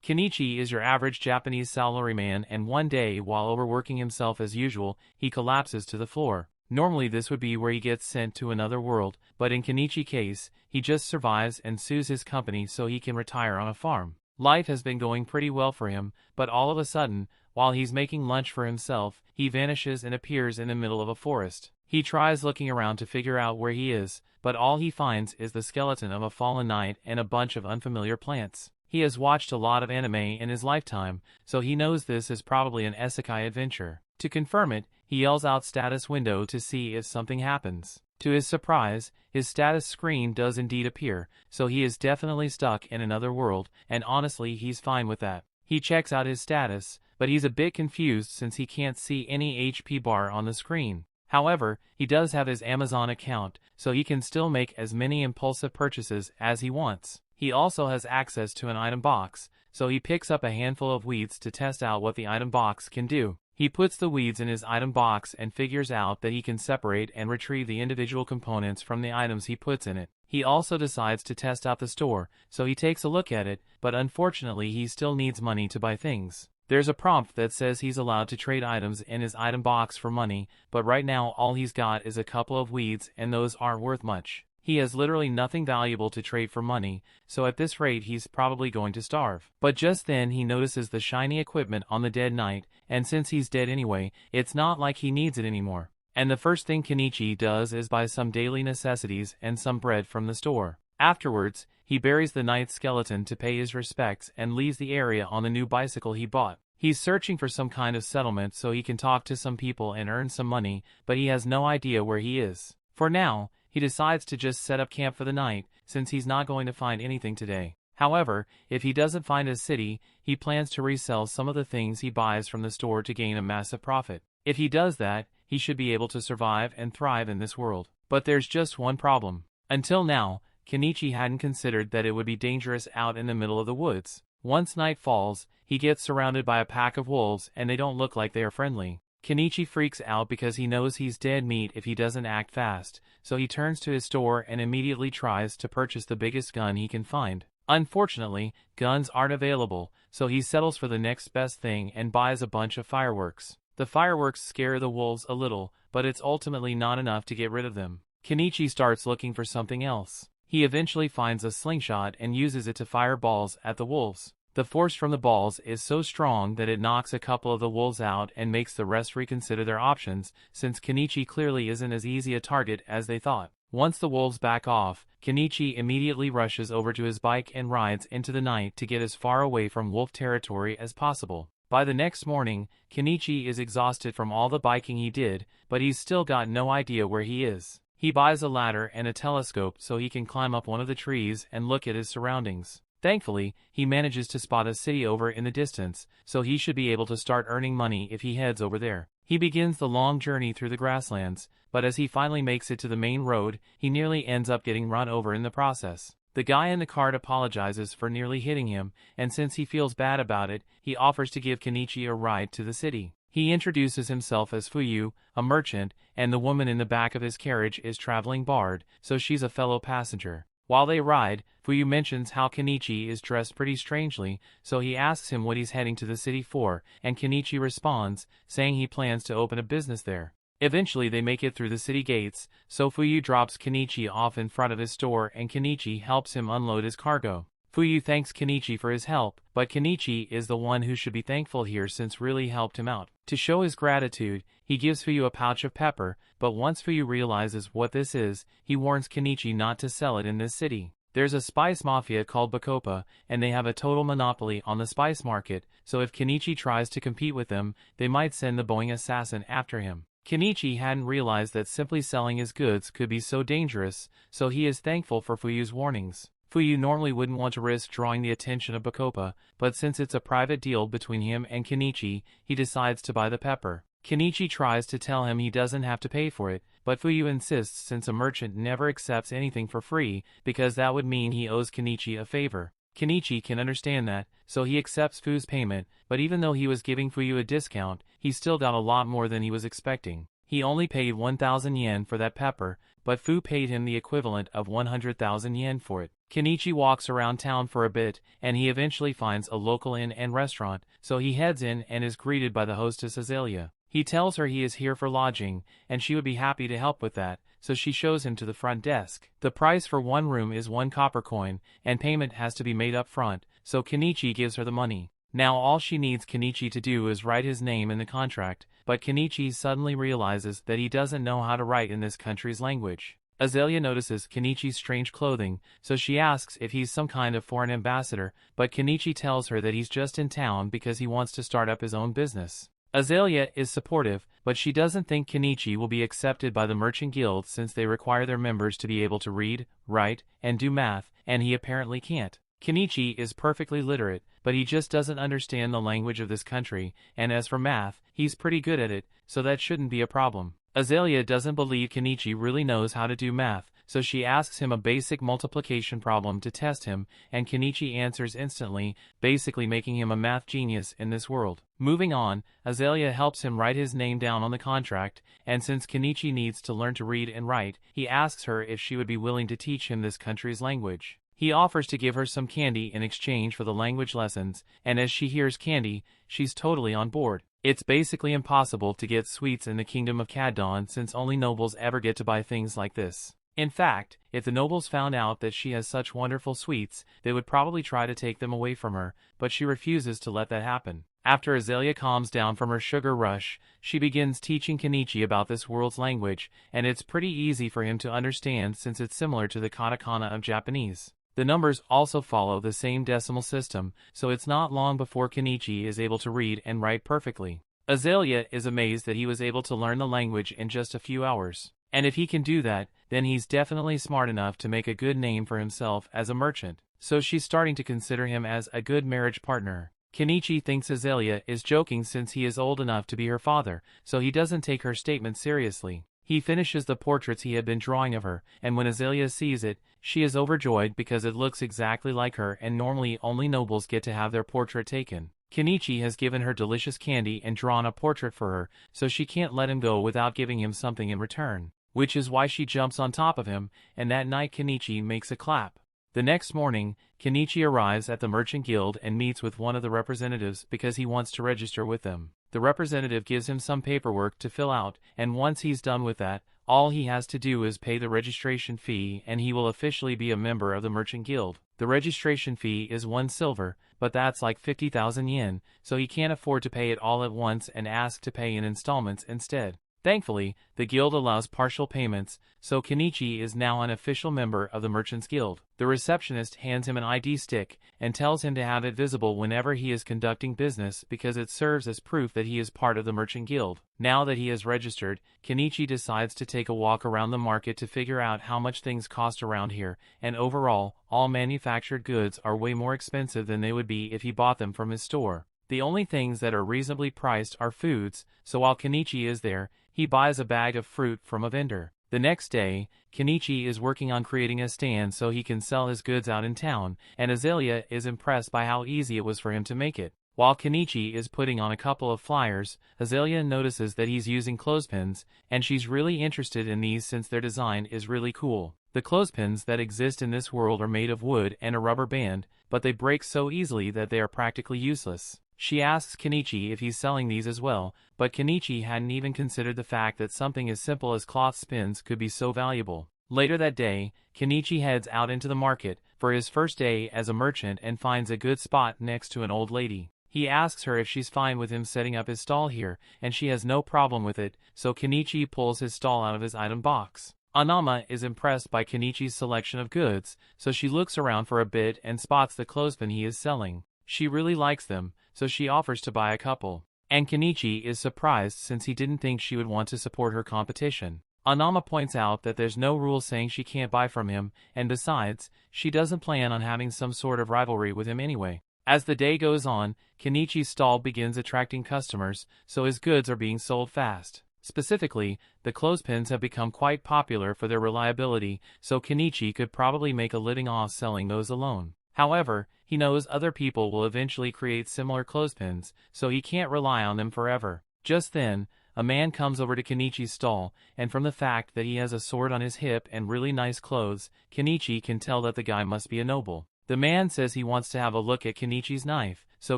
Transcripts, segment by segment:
Kenichi is your average Japanese salaryman, and one day, while overworking himself as usual, he collapses to the floor. Normally this would be where he gets sent to another world, but in Kenichi's case, he just survives and sues his company so he can retire on a farm. Life has been going pretty well for him, but all of a sudden, while he's making lunch for himself, he vanishes and appears in the middle of a forest. He tries looking around to figure out where he is, but all he finds is the skeleton of a fallen knight and a bunch of unfamiliar plants. He has watched a lot of anime in his lifetime, so he knows this is probably an isekai adventure. To confirm it, he yells out status window to see if something happens. To his surprise, his status screen does indeed appear, so he is definitely stuck in another world, and honestly he's fine with that. He checks out his status, but he's a bit confused since he can't see any HP bar on the screen. However, he does have his Amazon account, so he can still make as many impulsive purchases as he wants. He also has access to an item box, so he picks up a handful of weeds to test out what the item box can do. He puts the weeds in his item box and figures out that he can separate and retrieve the individual components from the items he puts in it. He also decides to test out the store, so he takes a look at it, but unfortunately he still needs money to buy things. There's a prompt that says he's allowed to trade items in his item box for money, but right now all he's got is a couple of weeds and those aren't worth much. He has literally nothing valuable to trade for money, so at this rate he's probably going to starve. But just then he notices the shiny equipment on the dead knight, and since he's dead anyway, it's not like he needs it anymore. And the first thing Kenichi does is buy some daily necessities and some bread from the store. Afterwards, he buries the knight's skeleton to pay his respects and leaves the area on the new bicycle he bought. He's searching for some kind of settlement so he can talk to some people and earn some money, but he has no idea where he is. For now, he decides to just set up camp for the night, since he's not going to find anything today. However, if he doesn't find a city, he plans to resell some of the things he buys from the store to gain a massive profit. If he does that, he should be able to survive and thrive in this world. But there's just one problem. Until now, Kenichi hadn't considered that it would be dangerous out in the middle of the woods. Once night falls, he gets surrounded by a pack of wolves and they don't look like they are friendly. Kenichi freaks out because he knows he's dead meat if he doesn't act fast, so he turns to his store and immediately tries to purchase the biggest gun he can find. Unfortunately, guns aren't available, so he settles for the next best thing and buys a bunch of fireworks. The fireworks scare the wolves a little, but it's ultimately not enough to get rid of them. Kenichi starts looking for something else. He eventually finds a slingshot and uses it to fire balls at the wolves. The force from the balls is so strong that it knocks a couple of the wolves out and makes the rest reconsider their options, since Kenichi clearly isn't as easy a target as they thought. Once the wolves back off, Kenichi immediately rushes over to his bike and rides into the night to get as far away from wolf territory as possible. By the next morning, Kenichi is exhausted from all the biking he did, but he's still got no idea where he is. He buys a ladder and a telescope so he can climb up one of the trees and look at his surroundings. Thankfully, he manages to spot a city over in the distance, so he should be able to start earning money if he heads over there. He begins the long journey through the grasslands, but as he finally makes it to the main road, he nearly ends up getting run over in the process. The guy in the cart apologizes for nearly hitting him, and since he feels bad about it, he offers to give Kenichi a ride to the city. He introduces himself as Fuyu, a merchant, and the woman in the back of his carriage is traveling Bard, so she's a fellow passenger. While they ride, Fuyu mentions how Kenichi is dressed pretty strangely, so he asks him what he's heading to the city for, and Kenichi responds, saying he plans to open a business there. Eventually they make it through the city gates, so Fuyu drops Kenichi off in front of his store and Kenichi helps him unload his cargo. Fuyu thanks Kenichi for his help, but Kenichi is the one who should be thankful here since really helped him out. To show his gratitude, he gives Fuyu a pouch of pepper, but once Fuyu realizes what this is, he warns Kenichi not to sell it in this city. There's a spice mafia called Bacopa, and they have a total monopoly on the spice market, so if Kenichi tries to compete with them, they might send the Boeing assassin after him. Kenichi hadn't realized that simply selling his goods could be so dangerous, so he is thankful for Fuyu's warnings. Fuyu normally wouldn't want to risk drawing the attention of Bacopa, but since it's a private deal between him and Kenichi, he decides to buy the pepper. Kenichi tries to tell him he doesn't have to pay for it, but Fuyu insists since a merchant never accepts anything for free, because that would mean he owes Kenichi a favor. Kenichi can understand that, so he accepts Fuyu's payment, but even though he was giving Fuyu a discount, he still got a lot more than he was expecting. He only paid 1,000 yen for that pepper, but Fuyu paid him the equivalent of 100,000 yen for it. Kenichi walks around town for a bit, and he eventually finds a local inn and restaurant, so he heads in and is greeted by the hostess Azalea. He tells her he is here for lodging, and she would be happy to help with that, so she shows him to the front desk. The price for one room is 1 copper coin, and payment has to be made up front, so Kenichi gives her the money. Now all she needs Kenichi to do is write his name in the contract, but Kenichi suddenly realizes that he doesn't know how to write in this country's language. Azalea notices Kenichi's strange clothing, so she asks if he's some kind of foreign ambassador, but Kenichi tells her that he's just in town because he wants to start up his own business. Azalea is supportive, but she doesn't think Kenichi will be accepted by the Merchant Guild since they require their members to be able to read, write, and do math, and he apparently can't. Kenichi is perfectly literate, but he just doesn't understand the language of this country, and as for math, he's pretty good at it, so that shouldn't be a problem. Azalea doesn't believe Kenichi really knows how to do math, so she asks him a basic multiplication problem to test him, and Kenichi answers instantly, basically making him a math genius in this world. Moving on, Azalea helps him write his name down on the contract, and since Kenichi needs to learn to read and write, he asks her if she would be willing to teach him this country's language. He offers to give her some candy in exchange for the language lessons, and as she hears candy, she's totally on board. It's basically impossible to get sweets in the kingdom of Caddon since only nobles ever get to buy things like this. In fact, if the nobles found out that she has such wonderful sweets, they would probably try to take them away from her, but she refuses to let that happen. After Azalea calms down from her sugar rush, she begins teaching Kenichi about this world's language, and it's pretty easy for him to understand since it's similar to the katakana of Japanese. The numbers also follow the same decimal system, so it's not long before Kenichi is able to read and write perfectly. Azalea is amazed that he was able to learn the language in just a few hours. And if he can do that, then he's definitely smart enough to make a good name for himself as a merchant. So she's starting to consider him as a good marriage partner. Kenichi thinks Azalea is joking since he is old enough to be her father, so he doesn't take her statement seriously. He finishes the portraits he had been drawing of her, and when Azalea sees it, she is overjoyed because it looks exactly like her and normally only nobles get to have their portrait taken. Kenichi has given her delicious candy and drawn a portrait for her, so she can't let him go without giving him something in return, which is why she jumps on top of him, and that night Kenichi makes a clap. The next morning, Kenichi arrives at the Merchant Guild and meets with one of the representatives because he wants to register with them. The representative gives him some paperwork to fill out, and once he's done with that, all he has to do is pay the registration fee and he will officially be a member of the Merchant Guild. The registration fee is 1 silver, but that's like 50,000 yen, so he can't afford to pay it all at once and asks to pay in installments instead. Thankfully, the guild allows partial payments, so Kenichi is now an official member of the Merchants Guild. The receptionist hands him an ID stick and tells him to have it visible whenever he is conducting business because it serves as proof that he is part of the Merchant Guild. Now that he is registered, Kenichi decides to take a walk around the market to figure out how much things cost around here, and overall, all manufactured goods are way more expensive than they would be if he bought them from his store. The only things that are reasonably priced are foods, so while Kenichi is there, he buys a bag of fruit from a vendor. The next day, Kenichi is working on creating a stand so he can sell his goods out in town, and Azalea is impressed by how easy it was for him to make it. While Kenichi is putting on a couple of flyers, Azalea notices that he's using clothespins, and she's really interested in these since their design is really cool. The clothespins that exist in this world are made of wood and a rubber band, but they break so easily that they are practically useless. She asks Kenichi if he's selling these as well, but Kenichi hadn't even considered the fact that something as simple as cloth spins could be so valuable. Later that day, Kenichi heads out into the market for his first day as a merchant and finds a good spot next to an old lady. He asks her if she's fine with him setting up his stall here, and she has no problem with it, so Kenichi pulls his stall out of his item box. Anama is impressed by Kenichi's selection of goods, so she looks around for a bit and spots the clothespin he is selling. She really likes them, so she offers to buy a couple. And Kenichi is surprised since he didn't think she would want to support her competition. Anama points out that there's no rule saying she can't buy from him, and besides, she doesn't plan on having some sort of rivalry with him anyway. As the day goes on, Kenichi's stall begins attracting customers, so his goods are being sold fast. Specifically, the clothespins have become quite popular for their reliability, so Kenichi could probably make a living off selling those alone. However, he knows other people will eventually create similar clothespins, so he can't rely on them forever. Just then, a man comes over to Kenichi's stall, and from the fact that he has a sword on his hip and really nice clothes, Kenichi can tell that the guy must be a noble. The man says he wants to have a look at Kenichi's knife, so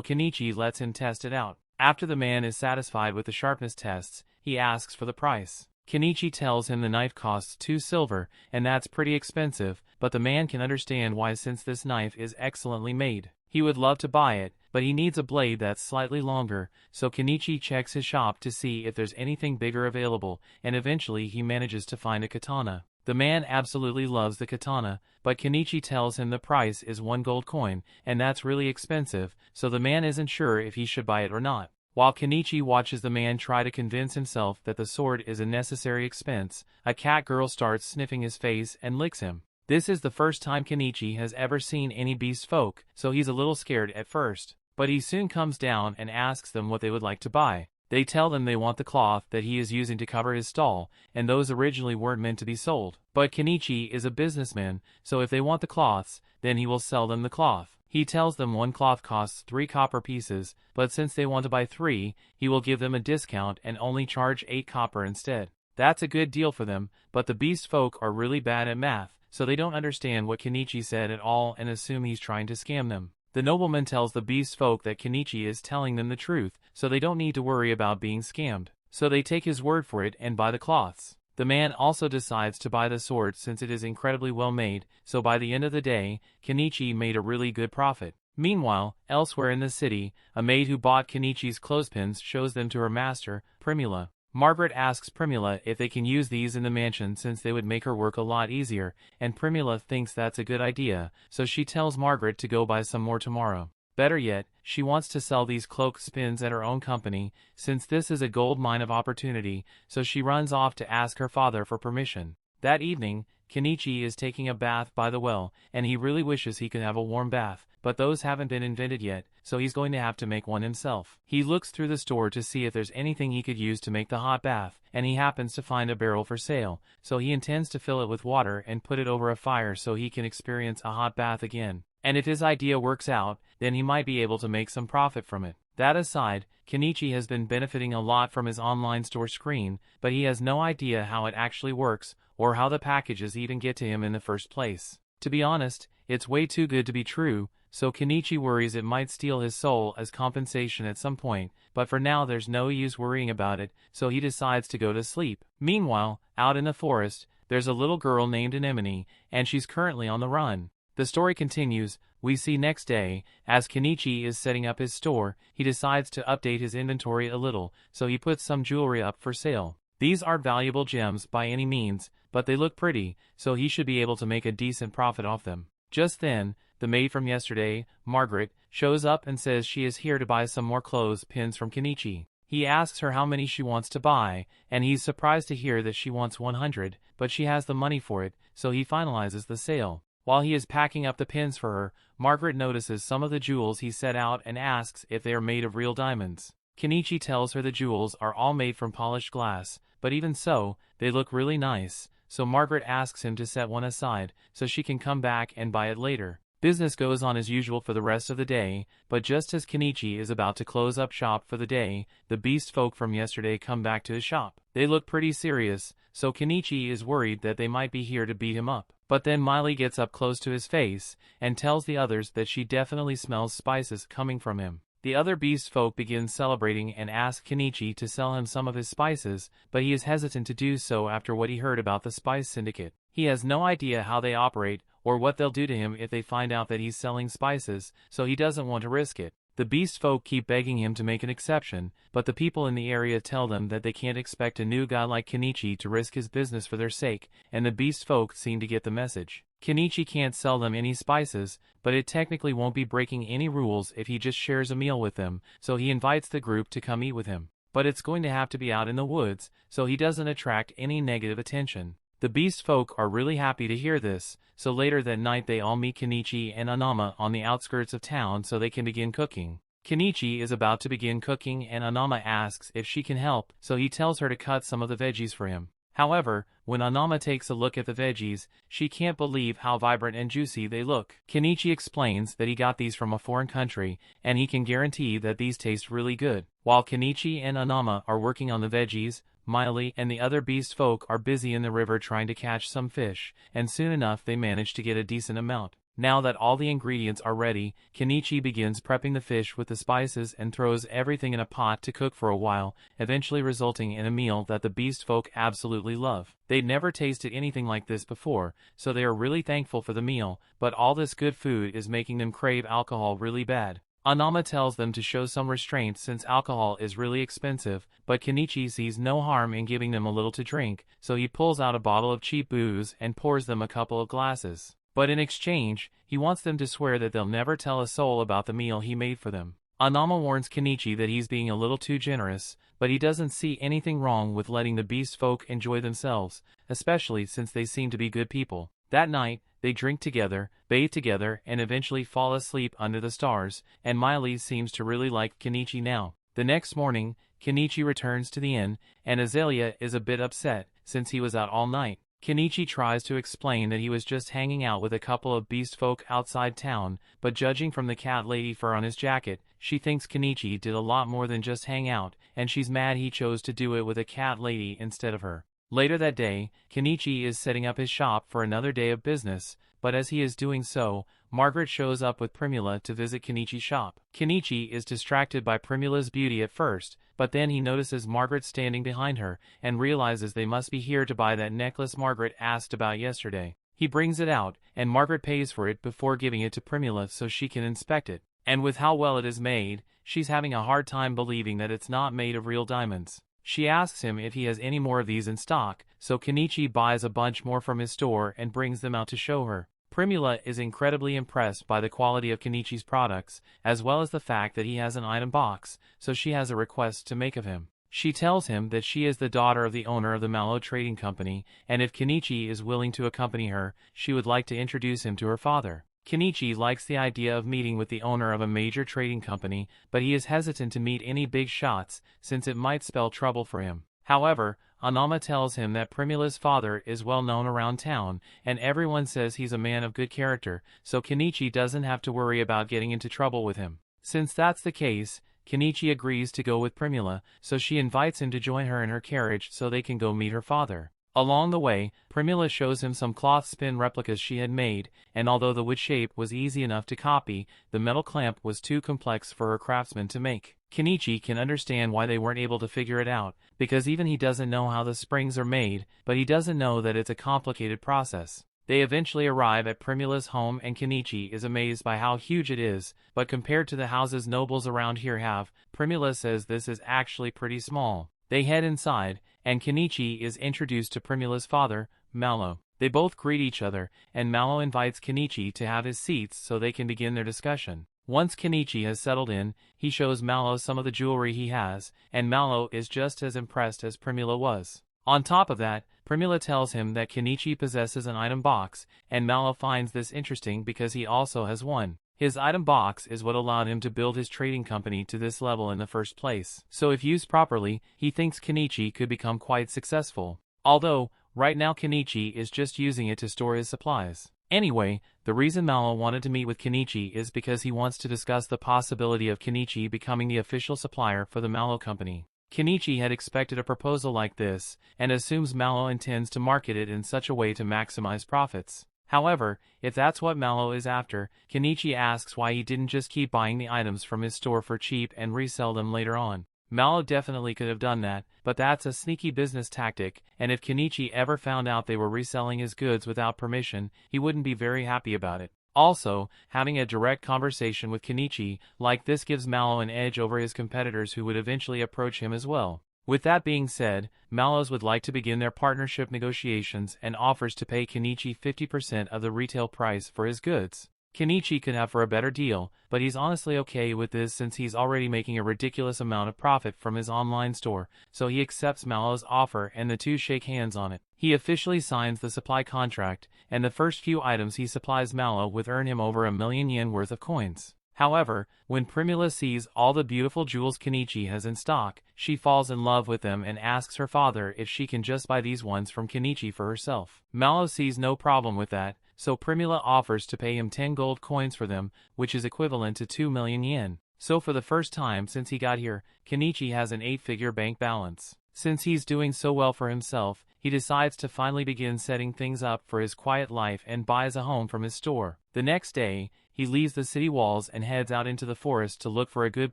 Kenichi lets him test it out. After the man is satisfied with the sharpness tests, he asks for the price. Kenichi tells him the knife costs 2 silver, and that's pretty expensive, but the man can understand why since this knife is excellently made. He would love to buy it, but he needs a blade that's slightly longer, so Kenichi checks his shop to see if there's anything bigger available, and eventually he manages to find a katana. The man absolutely loves the katana, but Kenichi tells him the price is 1 gold coin, and that's really expensive, so the man isn't sure if he should buy it or not. While Kenichi watches the man try to convince himself that the sword is a necessary expense, a cat girl starts sniffing his face and licks him. This is the first time Kenichi has ever seen any beast folk, so he's a little scared at first. But he soon comes down and asks them what they would like to buy. They tell them they want the cloth that he is using to cover his stall, and those originally weren't meant to be sold. But Kenichi is a businessman, so if they want the cloths, then he will sell them the cloth. He tells them 1 cloth costs 3 copper pieces, but since they want to buy 3, he will give them a discount and only charge 8 copper instead. That's a good deal for them, but the beast folk are really bad at math, so they don't understand what Kenichi said at all and assume he's trying to scam them. The nobleman tells the beast folk that Kenichi is telling them the truth, so they don't need to worry about being scammed. So they take his word for it and buy the cloths. The man also decides to buy the sword since it is incredibly well made, so by the end of the day, Kenichi made a really good profit. Meanwhile, elsewhere in the city, a maid who bought Kenichi's clothespins shows them to her master, Primula. Margaret asks Primula if they can use these in the mansion since they would make her work a lot easier, and Primula thinks that's a good idea, so she tells Margaret to go buy some more tomorrow. Better yet, she wants to sell these clothespins at her own company, since this is a gold mine of opportunity, so she runs off to ask her father for permission. That evening, Kenichi is taking a bath by the well, and he really wishes he could have a warm bath, but those haven't been invented yet, so he's going to have to make one himself. He looks through the store to see if there's anything he could use to make the hot bath, and he happens to find a barrel for sale, so he intends to fill it with water and put it over a fire so he can experience a hot bath again. And if his idea works out, then he might be able to make some profit from it. That aside, Kenichi has been benefiting a lot from his online store screen, but he has no idea how it actually works, or how the packages even get to him in the first place. To be honest, it's way too good to be true, so Kenichi worries it might steal his soul as compensation at some point, but for now there's no use worrying about it, so he decides to go to sleep. Meanwhile, out in the forest, there's a little girl named Anemone, and she's currently on the run. The story continues. We see next day, as Kenichi is setting up his store, he decides to update his inventory a little, so he puts some jewelry up for sale. These aren't valuable gems by any means, but they look pretty, so he should be able to make a decent profit off them. Just then, the maid from yesterday, Margaret, shows up and says she is here to buy some more clothes pins from Kenichi. He asks her how many she wants to buy, and he's surprised to hear that she wants 100, but she has the money for it, so he finalizes the sale. While he is packing up the pins for her, Margaret notices some of the jewels he set out and asks if they are made of real diamonds. Kenichi tells her the jewels are all made from polished glass, but even so, they look really nice, so Margaret asks him to set one aside, so she can come back and buy it later. Business goes on as usual for the rest of the day, but just as Kenichi is about to close up shop for the day, the beast folk from yesterday come back to his shop. They look pretty serious, so Kenichi is worried that they might be here to beat him up. But then Miley gets up close to his face, and tells the others that she definitely smells spices coming from him. The other beast folk begin celebrating and ask Kenichi to sell him some of his spices, but he is hesitant to do so after what he heard about the Spice Syndicate. He has no idea how they operate, or what they'll do to him if they find out that he's selling spices, so he doesn't want to risk it. The beast folk keep begging him to make an exception, but the people in the area tell them that they can't expect a new guy like Kenichi to risk his business for their sake, and the beast folk seem to get the message. Kenichi can't sell them any spices, but it technically won't be breaking any rules if he just shares a meal with them, so he invites the group to come eat with him. But it's going to have to be out in the woods, so he doesn't attract any negative attention. The beast folk are really happy to hear this, so later that night they all meet Kenichi and Anama on the outskirts of town so they can begin cooking. Kenichi is about to begin cooking and Anama asks if she can help, so he tells her to cut some of the veggies for him. However, when Anama takes a look at the veggies, she can't believe how vibrant and juicy they look. Kenichi explains that he got these from a foreign country, and he can guarantee that these taste really good. While Kenichi and Anama are working on the veggies, Miley and the other beast folk are busy in the river trying to catch some fish, and soon enough they manage to get a decent amount. Now that all the ingredients are ready, Kenichi begins prepping the fish with the spices and throws everything in a pot to cook for a while, eventually resulting in a meal that the beast folk absolutely love. They'd never tasted anything like this before, so they are really thankful for the meal, but all this good food is making them crave alcohol really bad. Anama tells them to show some restraint since alcohol is really expensive, but Kenichi sees no harm in giving them a little to drink, so he pulls out a bottle of cheap booze and pours them a couple of glasses. But in exchange, he wants them to swear that they'll never tell a soul about the meal he made for them. Anama warns Kenichi that he's being a little too generous, but he doesn't see anything wrong with letting the beast folk enjoy themselves, especially since they seem to be good people. That night, they drink together, bathe together, and eventually fall asleep under the stars, and Miley seems to really like Kenichi now. The next morning, Kenichi returns to the inn, and Azalea is a bit upset, since he was out all night. Kenichi tries to explain that he was just hanging out with a couple of beast folk outside town, but judging from the cat lady fur on his jacket, she thinks Kenichi did a lot more than just hang out, and she's mad he chose to do it with a cat lady instead of her. Later that day, Kenichi is setting up his shop for another day of business, but as he is doing so, Margaret shows up with Primula to visit Kenichi's shop. Kenichi is distracted by Primula's beauty at first, but then he notices Margaret standing behind her, and realizes they must be here to buy that necklace Margaret asked about yesterday. He brings it out, and Margaret pays for it before giving it to Primula so she can inspect it. And with how well it is made, she's having a hard time believing that it's not made of real diamonds. She asks him if he has any more of these in stock, so Kenichi buys a bunch more from his store and brings them out to show her. Primula is incredibly impressed by the quality of Kenichi's products, as well as the fact that he has an item box, so she has a request to make of him. She tells him that she is the daughter of the owner of the Mallow Trading Company, and if Kenichi is willing to accompany her, she would like to introduce him to her father. Kenichi likes the idea of meeting with the owner of a major trading company, but he is hesitant to meet any big shots, since it might spell trouble for him. However, Anama tells him that Primula's father is well known around town, and everyone says he's a man of good character, so Kenichi doesn't have to worry about getting into trouble with him. Since that's the case, Kenichi agrees to go with Primula, so she invites him to join her in her carriage so they can go meet her father. Along the way, Primula shows him some cloth spin replicas she had made, and although the wood shape was easy enough to copy, the metal clamp was too complex for her craftsman to make. Kenichi can understand why they weren't able to figure it out, because even he doesn't know how the springs are made, but he doesn't know that it's a complicated process. They eventually arrive at Primula's home and Kenichi is amazed by how huge it is, but compared to the houses nobles around here have, Primula says this is actually pretty small. They head inside, and Kenichi is introduced to Primula's father, Mallow. They both greet each other, and Mallow invites Kenichi to have his seats so they can begin their discussion. Once Kenichi has settled in, he shows Mallow some of the jewelry he has, and Mallow is just as impressed as Primula was. On top of that, Primula tells him that Kenichi possesses an item box, and Mallow finds this interesting because he also has one. His item box is what allowed him to build his trading company to this level in the first place. So if used properly, he thinks Kenichi could become quite successful. Although, right now Kenichi is just using it to store his supplies. Anyway, the reason Mallow wanted to meet with Kenichi is because he wants to discuss the possibility of Kenichi becoming the official supplier for the Mallow Company. Kenichi had expected a proposal like this, and assumes Mallow intends to market it in such a way to maximize profits. However, if that's what Mallow is after, Kenichi asks why he didn't just keep buying the items from his store for cheap and resell them later on. Mallow definitely could have done that, but that's a sneaky business tactic, and if Kenichi ever found out they were reselling his goods without permission, he wouldn't be very happy about it. Also, having a direct conversation with Kenichi like this gives Mallow an edge over his competitors who would eventually approach him as well. With that being said, Mallows would like to begin their partnership negotiations and offers to pay Kenichi 50% of the retail price for his goods. Kenichi could have for a better deal, but he's honestly okay with this since he's already making a ridiculous amount of profit from his online store, so he accepts Mallow's offer and the two shake hands on it. He officially signs the supply contract, and the first few items he supplies Mallow with earn him over 1,000,000 yen worth of coins. However, when Primula sees all the beautiful jewels Kenichi has in stock, she falls in love with them and asks her father if she can just buy these ones from Kenichi for herself. Mallow sees no problem with that, so Primula offers to pay him 10 gold coins for them, which is equivalent to 2 million yen. So for the first time since he got here, Kenichi has an 8-figure bank balance. Since he's doing so well for himself, he decides to finally begin setting things up for his quiet life and buys a home from his store. The next day, he leaves the city walls and heads out into the forest to look for a good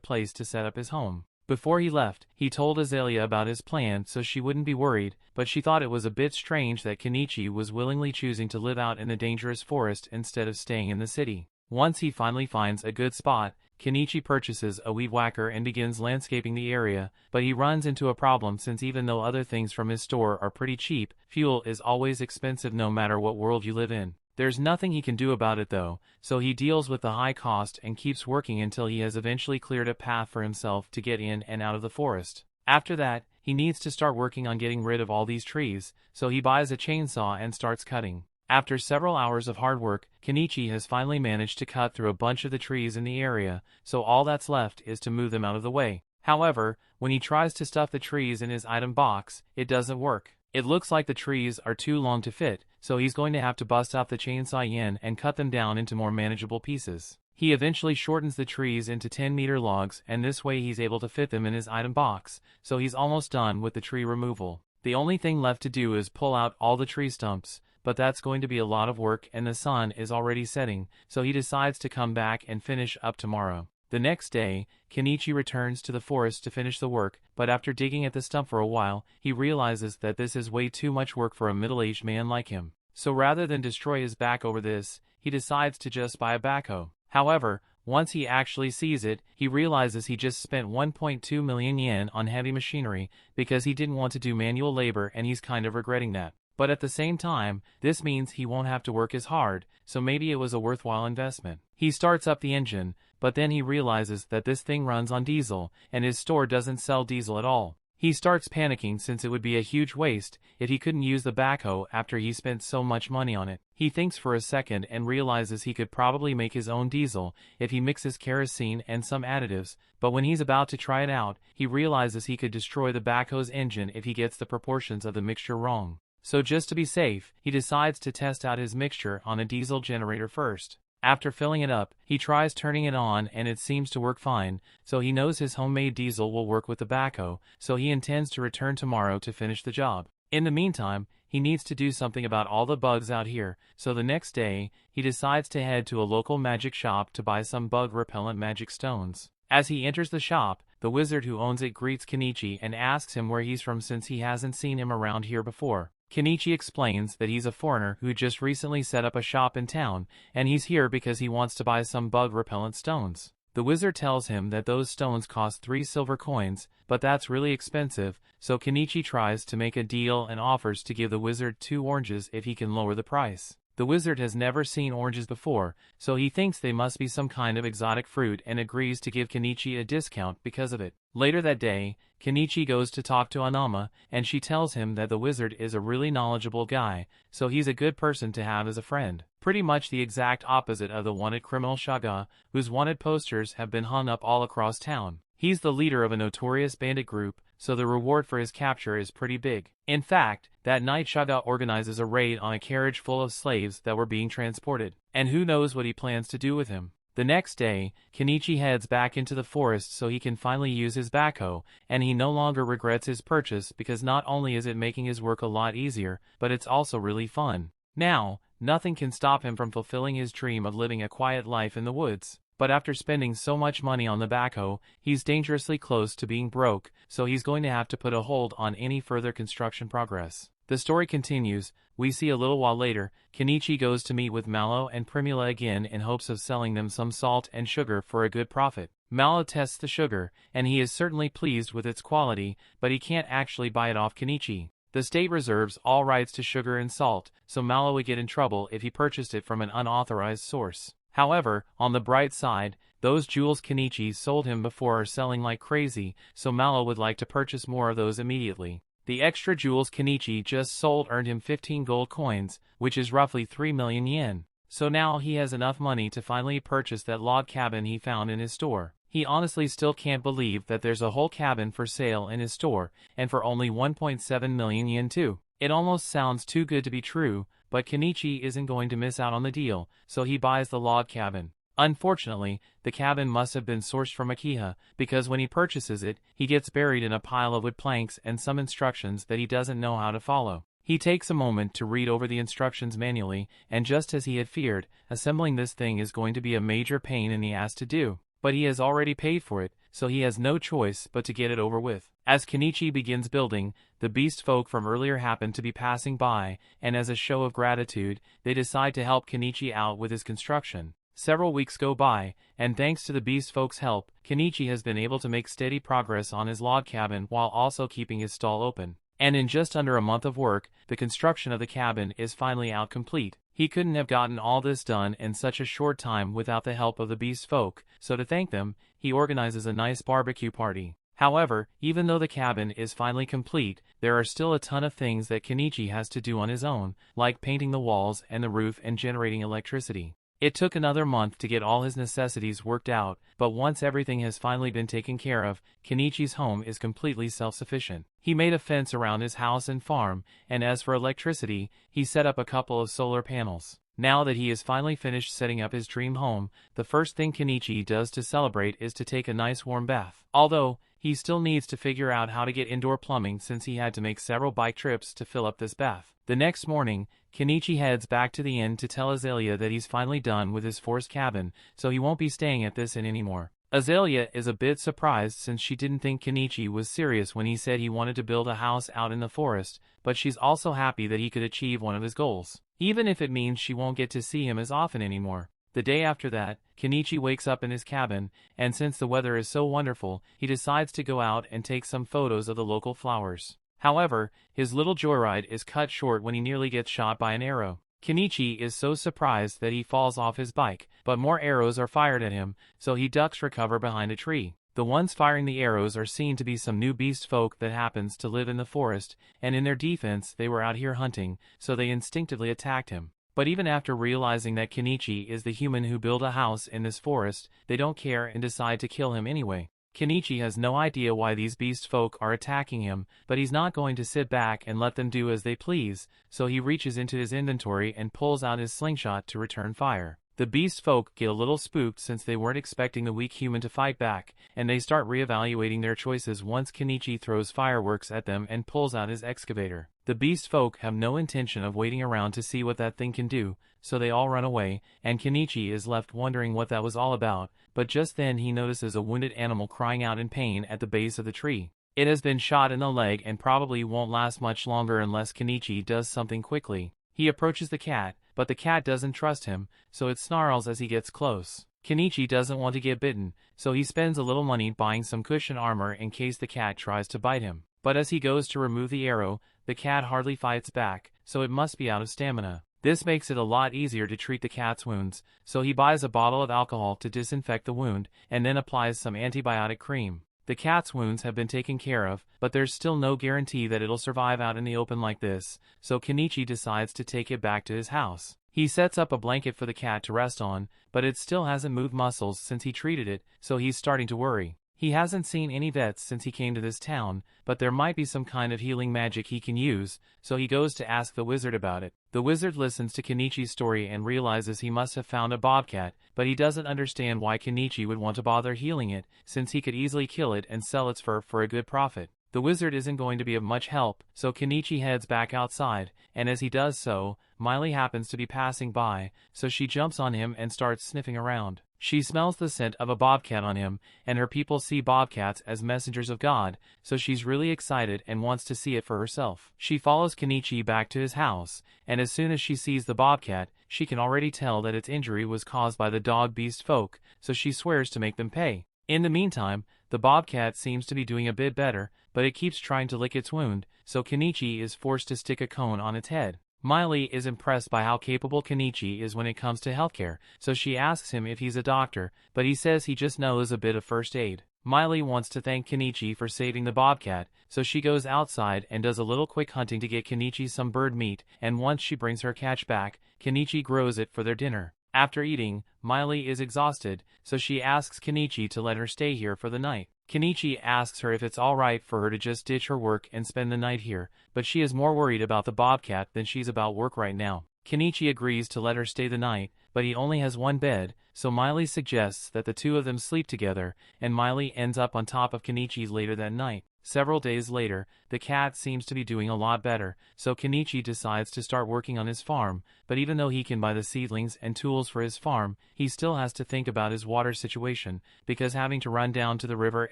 place to set up his home. Before he left, he told Azalea about his plan so she wouldn't be worried, but she thought it was a bit strange that Kenichi was willingly choosing to live out in the dangerous forest instead of staying in the city. Once he finally finds a good spot, Kenichi purchases a weed whacker and begins landscaping the area, but he runs into a problem since even though other things from his store are pretty cheap, fuel is always expensive no matter what world you live in. There's nothing he can do about it though, so he deals with the high cost and keeps working until he has eventually cleared a path for himself to get in and out of the forest. After that, he needs to start working on getting rid of all these trees, so he buys a chainsaw and starts cutting. After several hours of hard work, Kenichi has finally managed to cut through a bunch of the trees in the area, so all that's left is to move them out of the way. However, when he tries to stuff the trees in his item box, it doesn't work. It looks like the trees are too long to fit, so he's going to have to bust out the chainsaw yen and cut them down into more manageable pieces. He eventually shortens the trees into 10-meter logs, and this way he's able to fit them in his item box, so he's almost done with the tree removal. The only thing left to do is pull out all the tree stumps, but that's going to be a lot of work and the sun is already setting, so he decides to come back and finish up tomorrow. The next day, Kenichi returns to the forest to finish the work, but after digging at the stump for a while, he realizes that this is way too much work for a middle-aged man like him. So rather than destroy his back over this, he decides to just buy a backhoe. However, once he actually sees it, he realizes he just spent 1.2 million yen on heavy machinery because he didn't want to do manual labor and he's kind of regretting that. But at the same time, this means he won't have to work as hard, so maybe it was a worthwhile investment. He starts up the engine, but then he realizes that this thing runs on diesel, and his store doesn't sell diesel at all. He starts panicking since it would be a huge waste if he couldn't use the backhoe after he spent so much money on it. He thinks for a second and realizes he could probably make his own diesel if he mixes kerosene and some additives, but when he's about to try it out, he realizes he could destroy the backhoe's engine if he gets the proportions of the mixture wrong. So just to be safe, he decides to test out his mixture on a diesel generator first. After filling it up, he tries turning it on and it seems to work fine, so he knows his homemade diesel will work with the backhoe, so he intends to return tomorrow to finish the job. In the meantime, he needs to do something about all the bugs out here, so the next day, he decides to head to a local magic shop to buy some bug-repellent magic stones. As he enters the shop, the wizard who owns it greets Kenichi and asks him where he's from since he hasn't seen him around here before. Kenichi explains that he's a foreigner who just recently set up a shop in town, and he's here because he wants to buy some bug-repellent stones. The wizard tells him that those stones cost 3 silver coins, but that's really expensive, so Kenichi tries to make a deal and offers to give the wizard 2 oranges if he can lower the price. The wizard has never seen oranges before, so he thinks they must be some kind of exotic fruit and agrees to give Kenichi a discount because of it. Later that day, Kenichi goes to talk to Anama, and she tells him that the wizard is a really knowledgeable guy, so he's a good person to have as a friend. Pretty much the exact opposite of the wanted criminal Shaga, whose wanted posters have been hung up all across town. He's the leader of a notorious bandit group, so the reward for his capture is pretty big. In fact, that night Shaga organizes a raid on a carriage full of slaves that were being transported, and who knows what he plans to do with him. The next day, Kenichi heads back into the forest so he can finally use his backhoe, and he no longer regrets his purchase because not only is it making his work a lot easier, but it's also really fun. Now, nothing can stop him from fulfilling his dream of living a quiet life in the woods. But after spending so much money on the backhoe, he's dangerously close to being broke, so he's going to have to put a hold on any further construction progress. The story continues. We see a little while later, Kenichi goes to meet with Mallow and Primula again in hopes of selling them some salt and sugar for a good profit. Mallow tests the sugar, and he is certainly pleased with its quality, but he can't actually buy it off Kenichi. The state reserves all rights to sugar and salt, so Mallow would get in trouble if he purchased it from an unauthorized source. However, on the bright side, those jewels Kenichi sold him before are selling like crazy, so Mallow would like to purchase more of those immediately. The extra jewels Kenichi just sold earned him 15 gold coins, which is roughly 3 million yen. so now he has enough money to finally purchase that log cabin he found in his store. He honestly still can't believe that there's a whole cabin for sale in his store, and for only 1.7 million yen too. It almost sounds too good to be true, but Kenichi isn't going to miss out on the deal, so he buys the log cabin. Unfortunately, the cabin must have been sourced from Akiha, because when he purchases it, he gets buried in a pile of wood planks and some instructions that he doesn't know how to follow. He takes a moment to read over the instructions manually, and just as he had feared, assembling this thing is going to be a major pain in the ass to do. But he has already paid for it, so he has no choice but to get it over with. As Kenichi begins building, the beast folk from earlier happen to be passing by, and as a show of gratitude, they decide to help Kenichi out with his construction. Several weeks go by, and thanks to the beast folks' help, Kenichi has been able to make steady progress on his log cabin while also keeping his stall open. And in just under a month of work, the construction of the cabin is finally out complete. He couldn't have gotten all this done in such a short time without the help of the beast folk, so to thank them, he organizes a nice barbecue party. However, even though the cabin is finally complete, there are still a ton of things that Kenichi has to do on his own, like painting the walls and the roof and generating electricity. It took another month to get all his necessities worked out, but once everything has finally been taken care of, Kenichi's home is completely self-sufficient. He made a fence around his house and farm, and as for electricity, he set up a couple of solar panels. Now that he is finally finished setting up his dream home, the first thing Kenichi does to celebrate is to take a nice warm bath. Although, he still needs to figure out how to get indoor plumbing since he had to make several bike trips to fill up this bath. The next morning, Kenichi heads back to the inn to tell Azalea that he's finally done with his forest cabin, so he won't be staying at this inn anymore. Azalea is a bit surprised since she didn't think Kenichi was serious when he said he wanted to build a house out in the forest, but she's also happy that he could achieve one of his goals, even if it means she won't get to see him as often anymore. The day after that, Kenichi wakes up in his cabin, and since the weather is so wonderful, he decides to go out and take some photos of the local flowers. However, his little joyride is cut short when he nearly gets shot by an arrow. Kenichi is so surprised that he falls off his bike, but more arrows are fired at him, so he ducks for cover behind a tree. The ones firing the arrows are seen to be some new beast folk that happens to live in the forest, and in their defense they were out here hunting, so they instinctively attacked him. But even after realizing that Kenichi is the human who built a house in this forest, they don't care and decide to kill him anyway. Kenichi has no idea why these beast folk are attacking him, but he's not going to sit back and let them do as they please, so he reaches into his inventory and pulls out his slingshot to return fire. The beast folk get a little spooked since they weren't expecting the weak human to fight back, and they start reevaluating their choices once Kenichi throws fireworks at them and pulls out his excavator. The beast folk have no intention of waiting around to see what that thing can do, so they all run away, and Kenichi is left wondering what that was all about, but just then he notices a wounded animal crying out in pain at the base of the tree. It has been shot in the leg and probably won't last much longer unless Kenichi does something quickly. He approaches the cat, but the cat doesn't trust him, so it snarls as he gets close. Kenichi doesn't want to get bitten, so he spends a little money buying some cushion armor in case the cat tries to bite him. But as he goes to remove the arrow, the cat hardly fights back, so it must be out of stamina. This makes it a lot easier to treat the cat's wounds, so he buys a bottle of alcohol to disinfect the wound, and then applies some antibiotic cream. The cat's wounds have been taken care of, but there's still no guarantee that it'll survive out in the open like this, so Kenichi decides to take it back to his house. He sets up a blanket for the cat to rest on, but it still hasn't moved muscles since he treated it, so he's starting to worry. He hasn't seen any vets since he came to this town, but there might be some kind of healing magic he can use, so he goes to ask the wizard about it. The wizard listens to Kenichi's story and realizes he must have found a bobcat, but he doesn't understand why Kenichi would want to bother healing it, since he could easily kill it and sell its fur for a good profit. The wizard isn't going to be of much help, so Kenichi heads back outside, and as he does so, Miley happens to be passing by, so she jumps on him and starts sniffing around. She smells the scent of a bobcat on him, and her people see bobcats as messengers of God, so she's really excited and wants to see it for herself. She follows Kenichi back to his house, and as soon as she sees the bobcat, she can already tell that its injury was caused by the dog beast folk, so she swears to make them pay. In the meantime, the bobcat seems to be doing a bit better, but it keeps trying to lick its wound, so Kenichi is forced to stick a cone on its head. Miley is impressed by how capable Kenichi is when it comes to healthcare, so she asks him if he's a doctor, but he says he just knows a bit of first aid. Miley wants to thank Kenichi for saving the bobcat, so she goes outside and does a little quick hunting to get Kenichi some bird meat, and once she brings her catch back, Kenichi grows it for their dinner. After eating, Miley is exhausted, so she asks Kenichi to let her stay here for the night. Kenichi asks her if it's alright for her to just ditch her work and spend the night here, but she is more worried about the bobcat than she's about work right now. Kenichi agrees to let her stay the night, but he only has one bed, so Miley suggests that the two of them sleep together, and Miley ends up on top of Kenichi's later that night. Several days later, the cat seems to be doing a lot better, so Kenichi decides to start working on his farm, but even though he can buy the seedlings and tools for his farm, he still has to think about his water situation, because having to run down to the river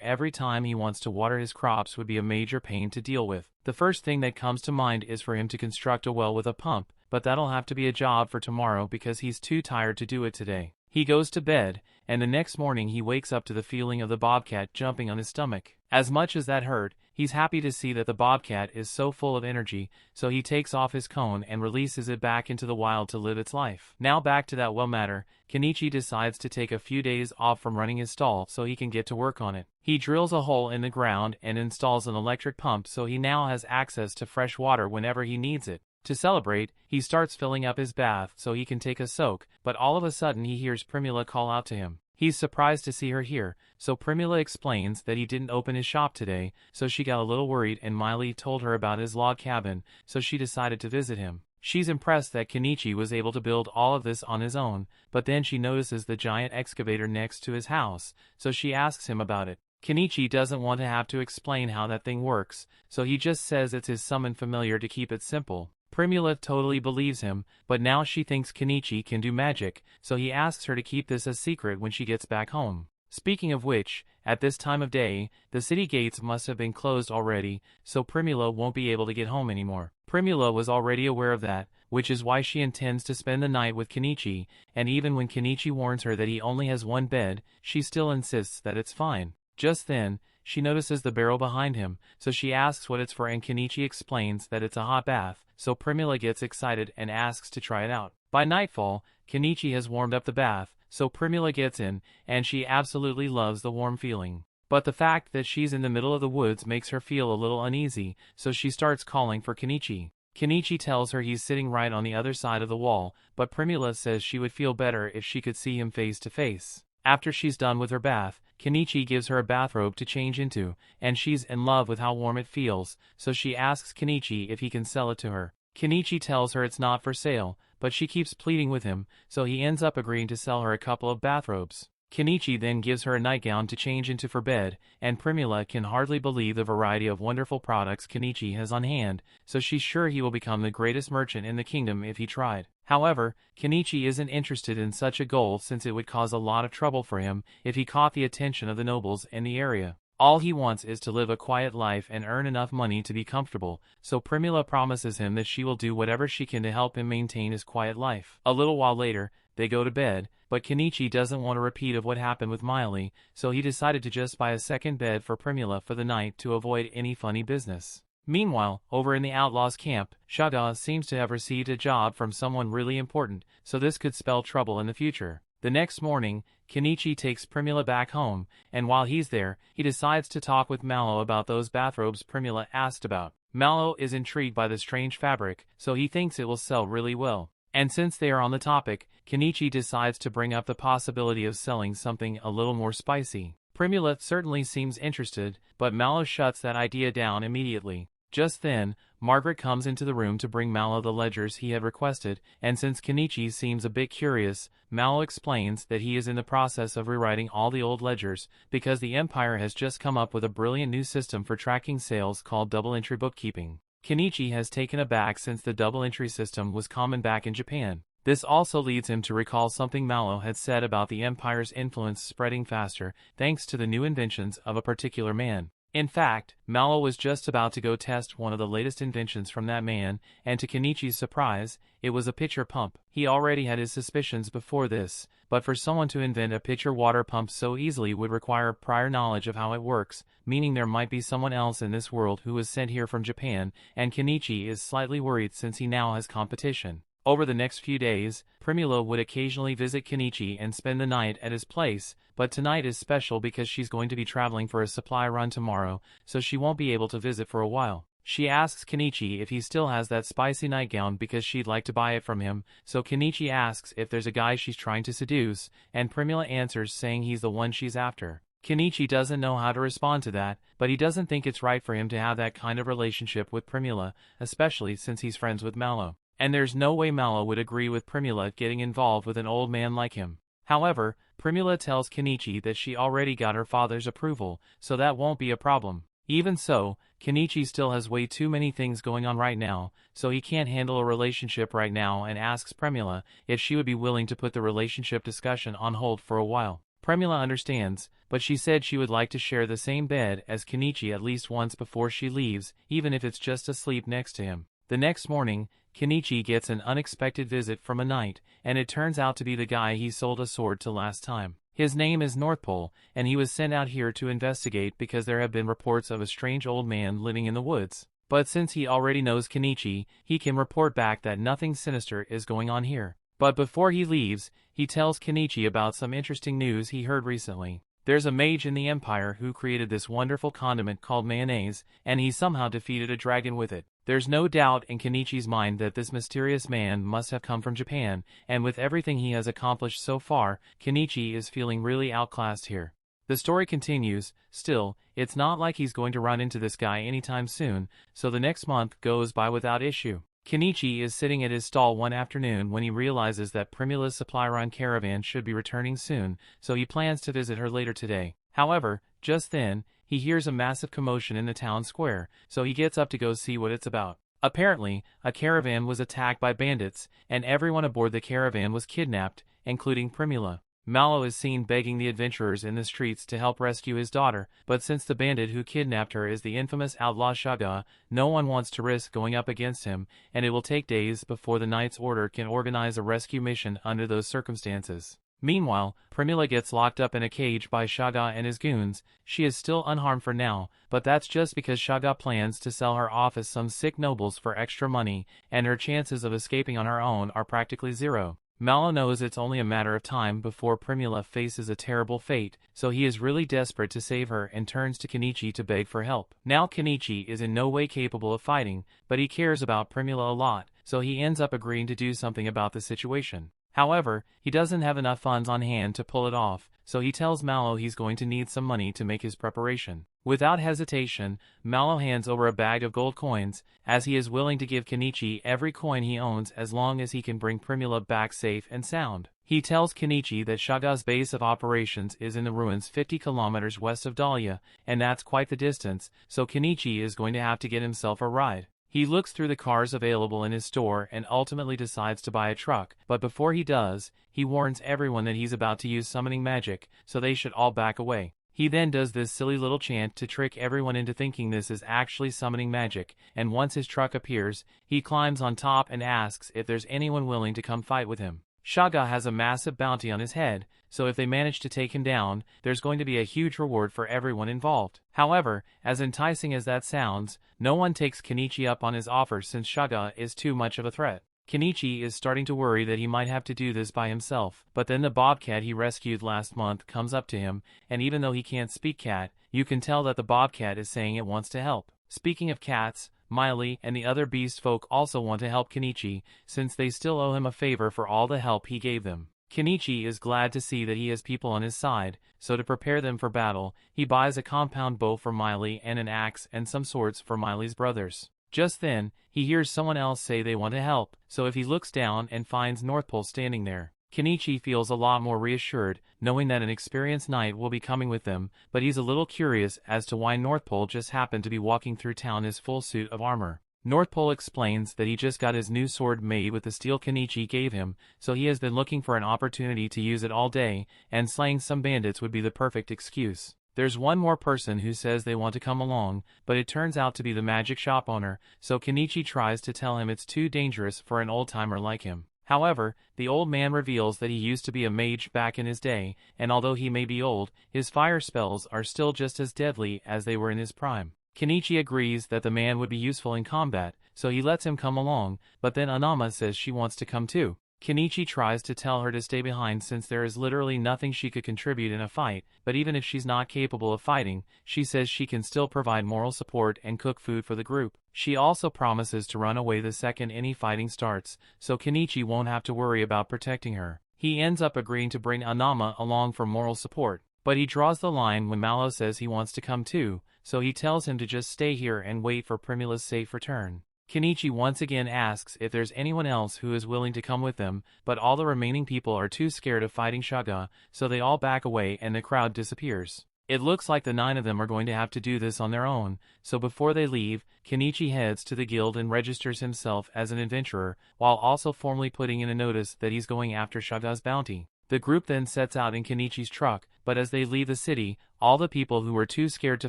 every time he wants to water his crops would be a major pain to deal with. The first thing that comes to mind is for him to construct a well with a pump, but that'll have to be a job for tomorrow because he's too tired to do it today. He goes to bed, and the next morning he wakes up to the feeling of the bobcat jumping on his stomach. As much as that hurt, he's happy to see that the bobcat is so full of energy, so he takes off his cone and releases it back into the wild to live its life. Now back to that well matter, Kenichi decides to take a few days off from running his stall so he can get to work on it. He drills a hole in the ground and installs an electric pump so he now has access to fresh water whenever he needs it. To celebrate, he starts filling up his bath so he can take a soak, but all of a sudden he hears Primula call out to him. He's surprised to see her here, so Primula explains that he didn't open his shop today, so she got a little worried and Miley told her about his log cabin, so she decided to visit him. She's impressed that Kenichi was able to build all of this on his own, but then she notices the giant excavator next to his house, so she asks him about it. Kenichi doesn't want to have to explain how that thing works, so he just says it's his summoned familiar to keep it simple. Primula totally believes him, but now she thinks Kenichi can do magic, so he asks her to keep this a secret when she gets back home. Speaking of which, at this time of day, the city gates must have been closed already, so Primula won't be able to get home anymore. Primula was already aware of that, which is why she intends to spend the night with Kenichi, and even when Kenichi warns her that he only has one bed, she still insists that it's fine. Just then, she notices the barrel behind him, so she asks what it's for and Kenichi explains that it's a hot bath, so Primula gets excited and asks to try it out. By nightfall, Kenichi has warmed up the bath, so Primula gets in, and she absolutely loves the warm feeling. But the fact that she's in the middle of the woods makes her feel a little uneasy, so she starts calling for Kenichi. Kenichi tells her he's sitting right on the other side of the wall, but Primula says she would feel better if she could see him face to face. After she's done with her bath, Kenichi gives her a bathrobe to change into, and she's in love with how warm it feels, so she asks Kenichi if he can sell it to her. Kenichi tells her it's not for sale, but she keeps pleading with him, so he ends up agreeing to sell her a couple of bathrobes. Kenichi then gives her a nightgown to change into for bed, and Primula can hardly believe the variety of wonderful products Kenichi has on hand, so she's sure he will become the greatest merchant in the kingdom if he tried. However, Kenichi isn't interested in such a goal since it would cause a lot of trouble for him if he caught the attention of the nobles in the area. All he wants is to live a quiet life and earn enough money to be comfortable, so Primula promises him that she will do whatever she can to help him maintain his quiet life. A little while later, they go to bed, but Kenichi doesn't want a repeat of what happened with Miley, so he decided to just buy a second bed for Primula for the night to avoid any funny business. Meanwhile, over in the outlaws' camp, Shada seems to have received a job from someone really important, so this could spell trouble in the future. The next morning, Kenichi takes Primula back home, and while he's there, he decides to talk with Mallow about those bathrobes Primula asked about. Mallow is intrigued by the strange fabric, so he thinks it will sell really well. And since they are on the topic, Kenichi decides to bring up the possibility of selling something a little more spicy. Primula certainly seems interested, but Mallow shuts that idea down immediately. Just then, Margaret comes into the room to bring Mallow the ledgers he had requested, and since Kenichi seems a bit curious, Mallow explains that he is in the process of rewriting all the old ledgers, because the Empire has just come up with a brilliant new system for tracking sales called double-entry bookkeeping. Kenichi has taken aback since the double-entry system was common back in Japan. This also leads him to recall something Mallow had said about the Empire's influence spreading faster thanks to the new inventions of a particular man. In fact, Mallow was just about to go test one of the latest inventions from that man, and to Kenichi's surprise, it was a pitcher pump. He already had his suspicions before this, but for someone to invent a pitcher water pump so easily would require prior knowledge of how it works, meaning there might be someone else in this world who was sent here from Japan, and Kenichi is slightly worried since he now has competition. Over the next few days, Primula would occasionally visit Kenichi and spend the night at his place, but tonight is special because she's going to be traveling for a supply run tomorrow, so she won't be able to visit for a while. She asks Kenichi if he still has that spicy nightgown because she'd like to buy it from him, so Kenichi asks if there's a guy she's trying to seduce, and Primula answers saying he's the one she's after. Kenichi doesn't know how to respond to that, but he doesn't think it's right for him to have that kind of relationship with Primula, especially since he's friends with Mallow. And there's no way Mallow would agree with Primula getting involved with an old man like him. However, Primula tells Kenichi that she already got her father's approval, so that won't be a problem. Even so, Kenichi still has way too many things going on right now, so he can't handle a relationship right now and asks Primula if she would be willing to put the relationship discussion on hold for a while. Primula understands, but she said she would like to share the same bed as Kenichi at least once before she leaves, even if it's just to sleep next to him. The next morning, Kenichi gets an unexpected visit from a knight, and it turns out to be the guy he sold a sword to last time. His name is North Pole, and he was sent out here to investigate because there have been reports of a strange old man living in the woods. But since he already knows Kenichi, he can report back that nothing sinister is going on here. But before he leaves, he tells Kenichi about some interesting news he heard recently. There's a mage in the Empire who created this wonderful condiment called mayonnaise, and he somehow defeated a dragon with it. There's no doubt in Kenichi's mind that this mysterious man must have come from Japan, and with everything he has accomplished so far, Kenichi is feeling really outclassed here. The story continues. Still, it's not like he's going to run into this guy anytime soon, so the next month goes by without issue. Kenichi is sitting at his stall one afternoon when he realizes that Primula's supply run caravan should be returning soon, so he plans to visit her later today. However, just then, he hears a massive commotion in the town square, so he gets up to go see what it's about. Apparently, a caravan was attacked by bandits, and everyone aboard the caravan was kidnapped, including Primula. Mallow is seen begging the adventurers in the streets to help rescue his daughter, but since the bandit who kidnapped her is the infamous outlaw Shaga, no one wants to risk going up against him, and it will take days before the Knight's Order can organize a rescue mission under those circumstances. Meanwhile, Primula gets locked up in a cage by Shaga and his goons. She is still unharmed for now, but that's just because Shaga plans to sell her off as some sick nobles for extra money, and her chances of escaping on her own are practically zero. Mallow knows it's only a matter of time before Primula faces a terrible fate, so he is really desperate to save her and turns to Kenichi to beg for help. Now Kenichi is in no way capable of fighting, but he cares about Primula a lot, so he ends up agreeing to do something about the situation. However, he doesn't have enough funds on hand to pull it off, so he tells Mallow he's going to need some money to make his preparation. Without hesitation, Mallow hands over a bag of gold coins, as he is willing to give Kenichi every coin he owns as long as he can bring Primula back safe and sound. He tells Kenichi that Shaga's base of operations is in the ruins 50 kilometers west of Dahlia, and that's quite the distance, so Kenichi is going to have to get himself a ride. He looks through the cars available in his store and ultimately decides to buy a truck, but before he does, he warns everyone that he's about to use summoning magic, so they should all back away. He then does this silly little chant to trick everyone into thinking this is actually summoning magic, and once his truck appears, he climbs on top and asks if there's anyone willing to come fight with him. Shaga has a massive bounty on his head, so if they manage to take him down, there's going to be a huge reward for everyone involved. However, as enticing as that sounds, no one takes Kenichi up on his offer since Shaga is too much of a threat. Kenichi is starting to worry that he might have to do this by himself, but then the bobcat he rescued last month comes up to him, and even though he can't speak cat, you can tell that the bobcat is saying it wants to help. Speaking of cats, Miley and the other beast folk also want to help Kenichi, since they still owe him a favor for all the help he gave them. Kenichi is glad to see that he has people on his side, so to prepare them for battle, he buys a compound bow for Miley and an axe and some swords for Miley's brothers. Just then, he hears someone else say they want to help, so if he looks down and finds North Pole standing there, Kenichi feels a lot more reassured, knowing that an experienced knight will be coming with them, but he's a little curious as to why North Pole just happened to be walking through town in his full suit of armor. North Pole explains that he just got his new sword made with the steel Kenichi gave him, so he has been looking for an opportunity to use it all day, and slaying some bandits would be the perfect excuse. There's one more person who says they want to come along, but it turns out to be the magic shop owner, so Kenichi tries to tell him it's too dangerous for an old-timer like him. However, the old man reveals that he used to be a mage back in his day, and although he may be old, his fire spells are still just as deadly as they were in his prime. Kenichi agrees that the man would be useful in combat, so he lets him come along, but then Anama says she wants to come too. Kenichi tries to tell her to stay behind since there is literally nothing she could contribute in a fight, but even if she's not capable of fighting, she says she can still provide moral support and cook food for the group. She also promises to run away the second any fighting starts, so Kenichi won't have to worry about protecting her. He ends up agreeing to bring Anama along for moral support, but he draws the line when Malo says he wants to come too, so he tells him to just stay here and wait for Primula's safe return. Kenichi once again asks if there's anyone else who is willing to come with them, but all the remaining people are too scared of fighting Shaga, so they all back away and the crowd disappears. It looks like the 9 of them are going to have to do this on their own, so before they leave, Kenichi heads to the guild and registers himself as an adventurer, while also formally putting in a notice that he's going after Shaga's bounty. The group then sets out in Kenichi's truck, but as they leave the city, all the people who were too scared to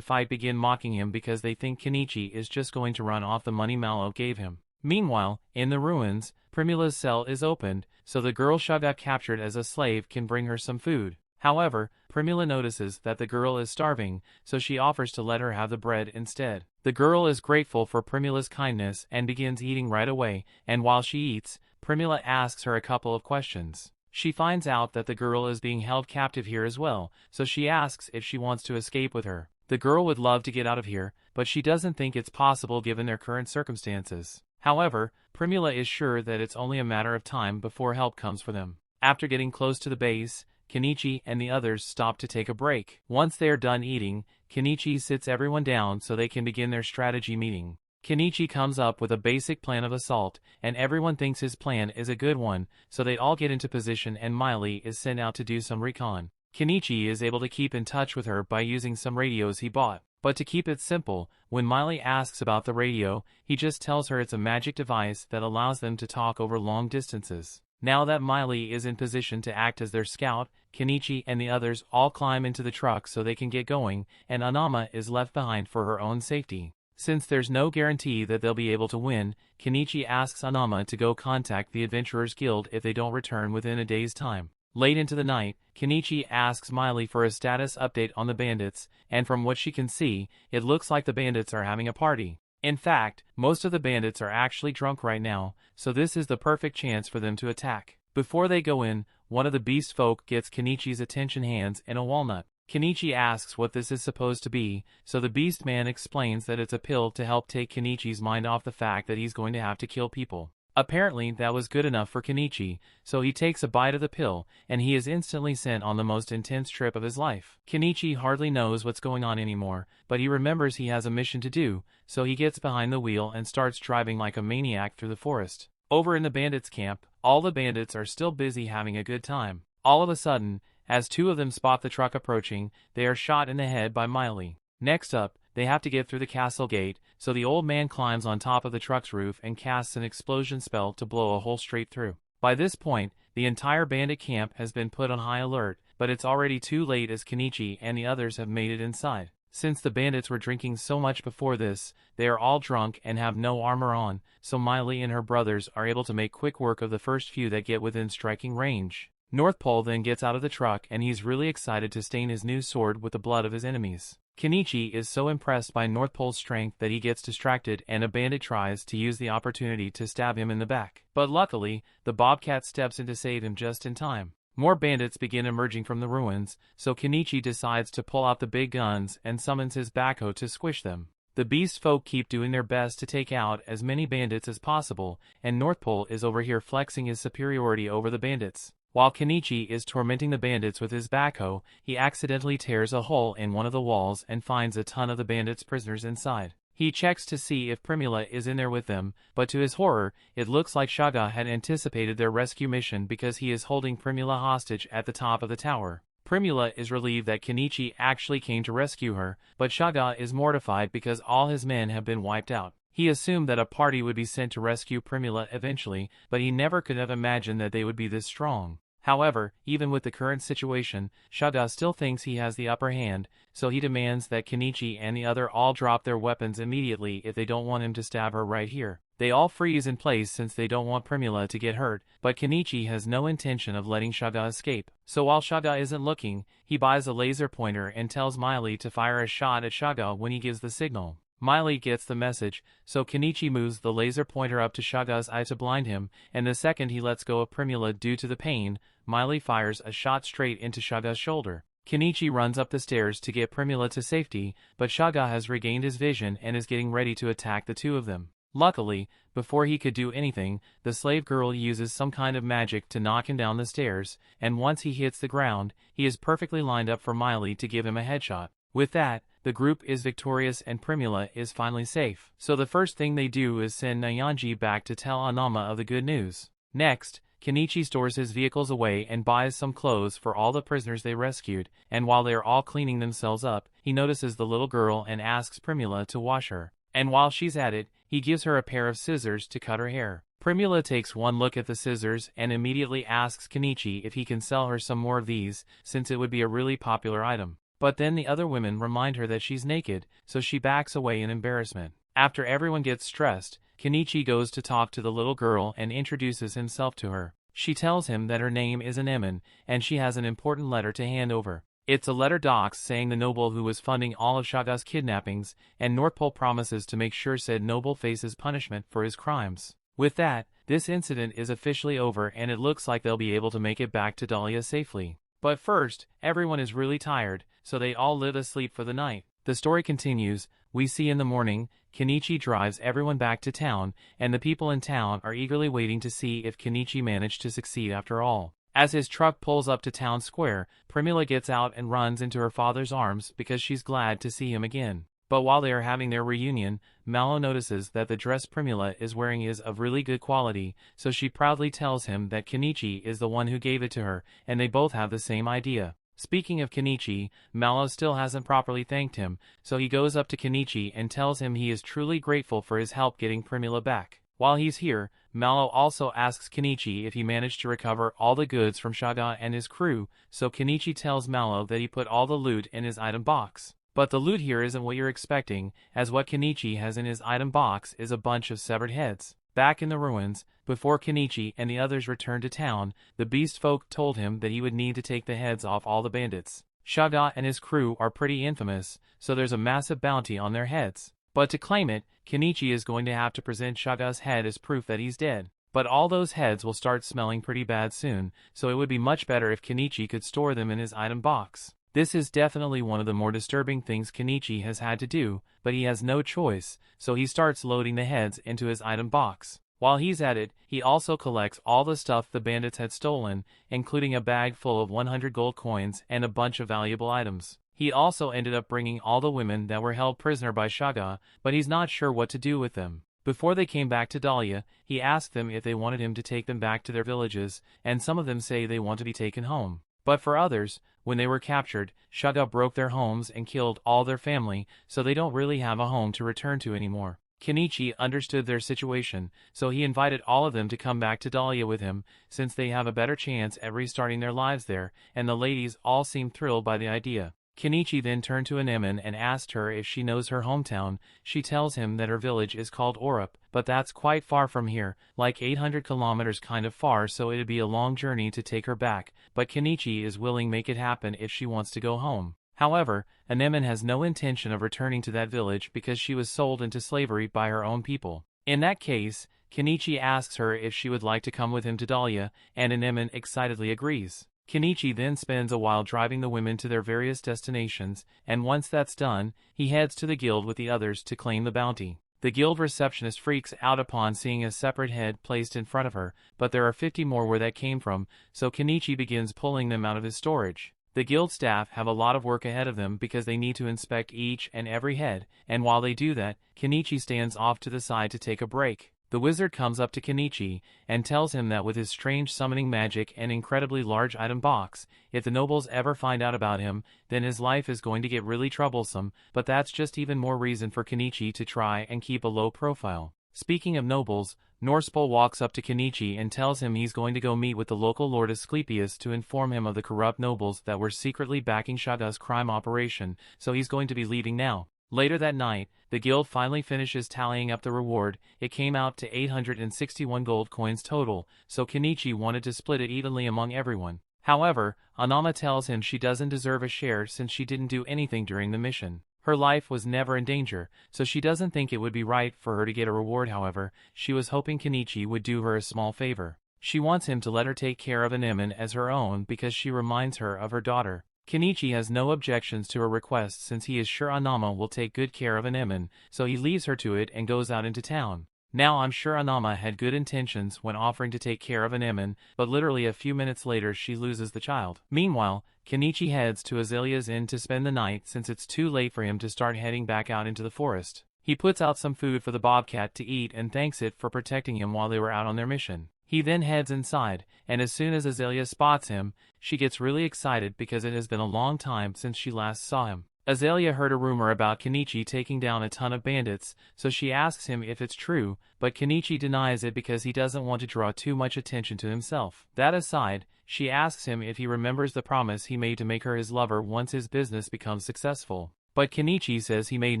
fight begin mocking him because they think Kenichi is just going to run off the money Malo gave him. Meanwhile, in the ruins, Primula's cell is opened, so the girl Shaga captured as a slave can bring her some food. However, Primula notices that the girl is starving, so she offers to let her have the bread instead. The girl is grateful for Primula's kindness and begins eating right away, and while she eats, Primula asks her a couple of questions. She finds out that the girl is being held captive here as well, so she asks if she wants to escape with her. The girl would love to get out of here, but she doesn't think it's possible given their current circumstances. However, Primula is sure that it's only a matter of time before help comes for them. After getting close to the base, Kenichi and the others stop to take a break. Once they are done eating, Kenichi sits everyone down so they can begin their strategy meeting. Kenichi comes up with a basic plan of assault, and everyone thinks his plan is a good one, so they all get into position and Miley is sent out to do some recon. Kenichi is able to keep in touch with her by using some radios he bought. But to keep it simple, when Miley asks about the radio, he just tells her it's a magic device that allows them to talk over long distances. Now that Miley is in position to act as their scout, Kenichi and the others all climb into the truck so they can get going, and Anama is left behind for her own safety. Since there's no guarantee that they'll be able to win, Kenichi asks Anama to go contact the Adventurers Guild if they don't return within a day's time. Late into the night, Kenichi asks Miley for a status update on the bandits, and from what she can see, it looks like the bandits are having a party. In fact, most of the bandits are actually drunk right now, so this is the perfect chance for them to attack. Before they go in, one of the beast folk gets Kenichi's attention hands in a walnut. Kenichi asks what this is supposed to be, so the beast man explains that it's a pill to help take Kenichi's mind off the fact that he's going to have to kill people. Apparently that was good enough for Kenichi, so he takes a bite of the pill, and he is instantly sent on the most intense trip of his life. Kenichi hardly knows what's going on anymore, but he remembers he has a mission to do, so he gets behind the wheel and starts driving like a maniac through the forest. Over in the bandits' camp, all the bandits are still busy having a good time. All of a sudden, as 2 of them spot the truck approaching, they are shot in the head by Miley. Next up, they have to get through the castle gate, so the old man climbs on top of the truck's roof and casts an explosion spell to blow a hole straight through. By this point, the entire bandit camp has been put on high alert, but it's already too late as Kenichi and the others have made it inside. Since the bandits were drinking so much before this, they are all drunk and have no armor on, so Miley and her brothers are able to make quick work of the first few that get within striking range. North Pole then gets out of the truck and he's really excited to stain his new sword with the blood of his enemies. Kenichi is so impressed by North Pole's strength that he gets distracted and a bandit tries to use the opportunity to stab him in the back. But luckily, the Bobcat steps in to save him just in time. More bandits begin emerging from the ruins, so Kenichi decides to pull out the big guns and summons his backhoe to squish them. The beast folk keep doing their best to take out as many bandits as possible, and North Pole is over here flexing his superiority over the bandits. While Kenichi is tormenting the bandits with his backhoe, he accidentally tears a hole in one of the walls and finds a ton of the bandits' prisoners inside. He checks to see if Primula is in there with them, but to his horror, it looks like Shaga had anticipated their rescue mission because he is holding Primula hostage at the top of the tower. Primula is relieved that Kenichi actually came to rescue her, but Shaga is mortified because all his men have been wiped out. He assumed that a party would be sent to rescue Primula eventually, but he never could have imagined that they would be this strong. However, even with the current situation, Shaga still thinks he has the upper hand, so he demands that Kenichi and the other all drop their weapons immediately if they don't want him to stab her right here. They all freeze in place since they don't want Primula to get hurt, but Kenichi has no intention of letting Shaga escape. So while Shaga isn't looking, he buys a laser pointer and tells Miley to fire a shot at Shaga when he gives the signal. Miley gets the message, so Kenichi moves the laser pointer up to Shaga's eye to blind him, and the second he lets go of Primula due to the pain, Miley fires a shot straight into Shaga's shoulder. Kenichi runs up the stairs to get Primula to safety, but Shaga has regained his vision and is getting ready to attack the two of them. Luckily, before he could do anything, the slave girl uses some kind of magic to knock him down the stairs, and once he hits the ground, he is perfectly lined up for Miley to give him a headshot. With that, the group is victorious and Primula is finally safe. So the first thing they do is send Nyanji back to tell Anama of the good news. Next, Kenichi stores his vehicles away and buys some clothes for all the prisoners they rescued, and while they are all cleaning themselves up, he notices the little girl and asks Primula to wash her. And while she's at it, he gives her a pair of scissors to cut her hair. Primula takes one look at the scissors and immediately asks Kenichi if he can sell her some more of these, since it would be a really popular item. But then the other women remind her that she's naked, so she backs away in embarrassment. After everyone gets stressed, Kenichi goes to talk to the little girl and introduces himself to her. She tells him that her name is Anemone, and she has an important letter to hand over. It's a letter docs saying the noble who was funding all of Shaga's kidnappings, and North Pole promises to make sure said noble faces punishment for his crimes. With that, this incident is officially over and it looks like they'll be able to make it back to Dahlia safely. But first, everyone is really tired, so they all live asleep for the night. The story continues. We see in the morning, Kenichi drives everyone back to town, and the people in town are eagerly waiting to see if Kenichi managed to succeed after all. As his truck pulls up to town square, Primula gets out and runs into her father's arms because she's glad to see him again. But while they are having their reunion, Mallow notices that the dress Primula is wearing is of really good quality, so she proudly tells him that Kenichi is the one who gave it to her, and they both have the same idea. Speaking of Kenichi, Mallow still hasn't properly thanked him, so he goes up to Kenichi and tells him he is truly grateful for his help getting Primula back. While he's here, Mallow also asks Kenichi if he managed to recover all the goods from Shaga and his crew, so Kenichi tells Mallow that he put all the loot in his item box. But the loot here isn't what you're expecting, as what Kenichi has in his item box is a bunch of severed heads. Back in the ruins, before Kenichi and the others returned to town, the beast folk told him that he would need to take the heads off all the bandits. Shaga and his crew are pretty infamous, so there's a massive bounty on their heads. But to claim it, Kenichi is going to have to present Shaga's head as proof that he's dead. But all those heads will start smelling pretty bad soon, so it would be much better if Kenichi could store them in his item box. This is definitely one of the more disturbing things Kenichi has had to do, but he has no choice, so he starts loading the heads into his item box. While he's at it, he also collects all the stuff the bandits had stolen, including a bag full of 100 gold coins and a bunch of valuable items. He also ended up bringing all the women that were held prisoner by Shaga, but he's not sure what to do with them. Before they came back to Dahlia, he asked them if they wanted him to take them back to their villages, and some of them say they want to be taken home. But for others, when they were captured, Shaga broke their homes and killed all their family, so they don't really have a home to return to anymore. Kenichi understood their situation, so he invited all of them to come back to Dahlia with him, since they have a better chance at restarting their lives there, and the ladies all seemed thrilled by the idea. Kenichi then turned to Anemone and asked her if she knows her hometown. She tells him that her village is called Orup, but that's quite far from here, like 800 kilometers kind of far, so it'd be a long journey to take her back, but Kenichi is willing to make it happen if she wants to go home. However, Anemone has no intention of returning to that village because she was sold into slavery by her own people. In that case, Kenichi asks her if she would like to come with him to Dahlia, and Anemone excitedly agrees. Kenichi then spends a while driving the women to their various destinations, and once that's done, he heads to the guild with the others to claim the bounty. The guild receptionist freaks out upon seeing a separate head placed in front of her, but there are 50 more where that came from, so Kenichi begins pulling them out of his storage. The guild staff have a lot of work ahead of them because they need to inspect each and every head, and while they do that, Kenichi stands off to the side to take a break. The wizard comes up to Kenichi and tells him that with his strange summoning magic and incredibly large item box, if the nobles ever find out about him, then his life is going to get really troublesome, but that's just even more reason for Kenichi to try and keep a low profile. Speaking of nobles, Norspol walks up to Kenichi and tells him he's going to go meet with the local Lord Asclepius to inform him of the corrupt nobles that were secretly backing Shaga's crime operation, so he's going to be leaving now. Later that night, the guild finally finishes tallying up the reward. It came out to 861 gold coins total, so Kenichi wanted to split it evenly among everyone. However, Anama tells him she doesn't deserve a share since she didn't do anything during the mission. Her life was never in danger, so she doesn't think it would be right for her to get a reward. However, she was hoping Kenichi would do her a small favor. She wants him to let her take care of Anemone as her own because she reminds her of her daughter. Kenichi has no objections to her request since he is sure Anama will take good care of Anemone, so he leaves her to it and goes out into town. Now I'm sure Anama had good intentions when offering to take care of Anemone, but literally a few minutes later she loses the child. Meanwhile, Kenichi heads to Azalea's inn to spend the night since it's too late for him to start heading back out into the forest. He puts out some food for the bobcat to eat and thanks it for protecting him while they were out on their mission. He then heads inside, and as soon as Azalea spots him, she gets really excited because it has been a long time since she last saw him. Azalea heard a rumor about Kenichi taking down a ton of bandits, so she asks him if it's true, but Kenichi denies it because he doesn't want to draw too much attention to himself. That aside, she asks him if he remembers the promise he made to make her his lover once his business becomes successful. But Kenichi says he made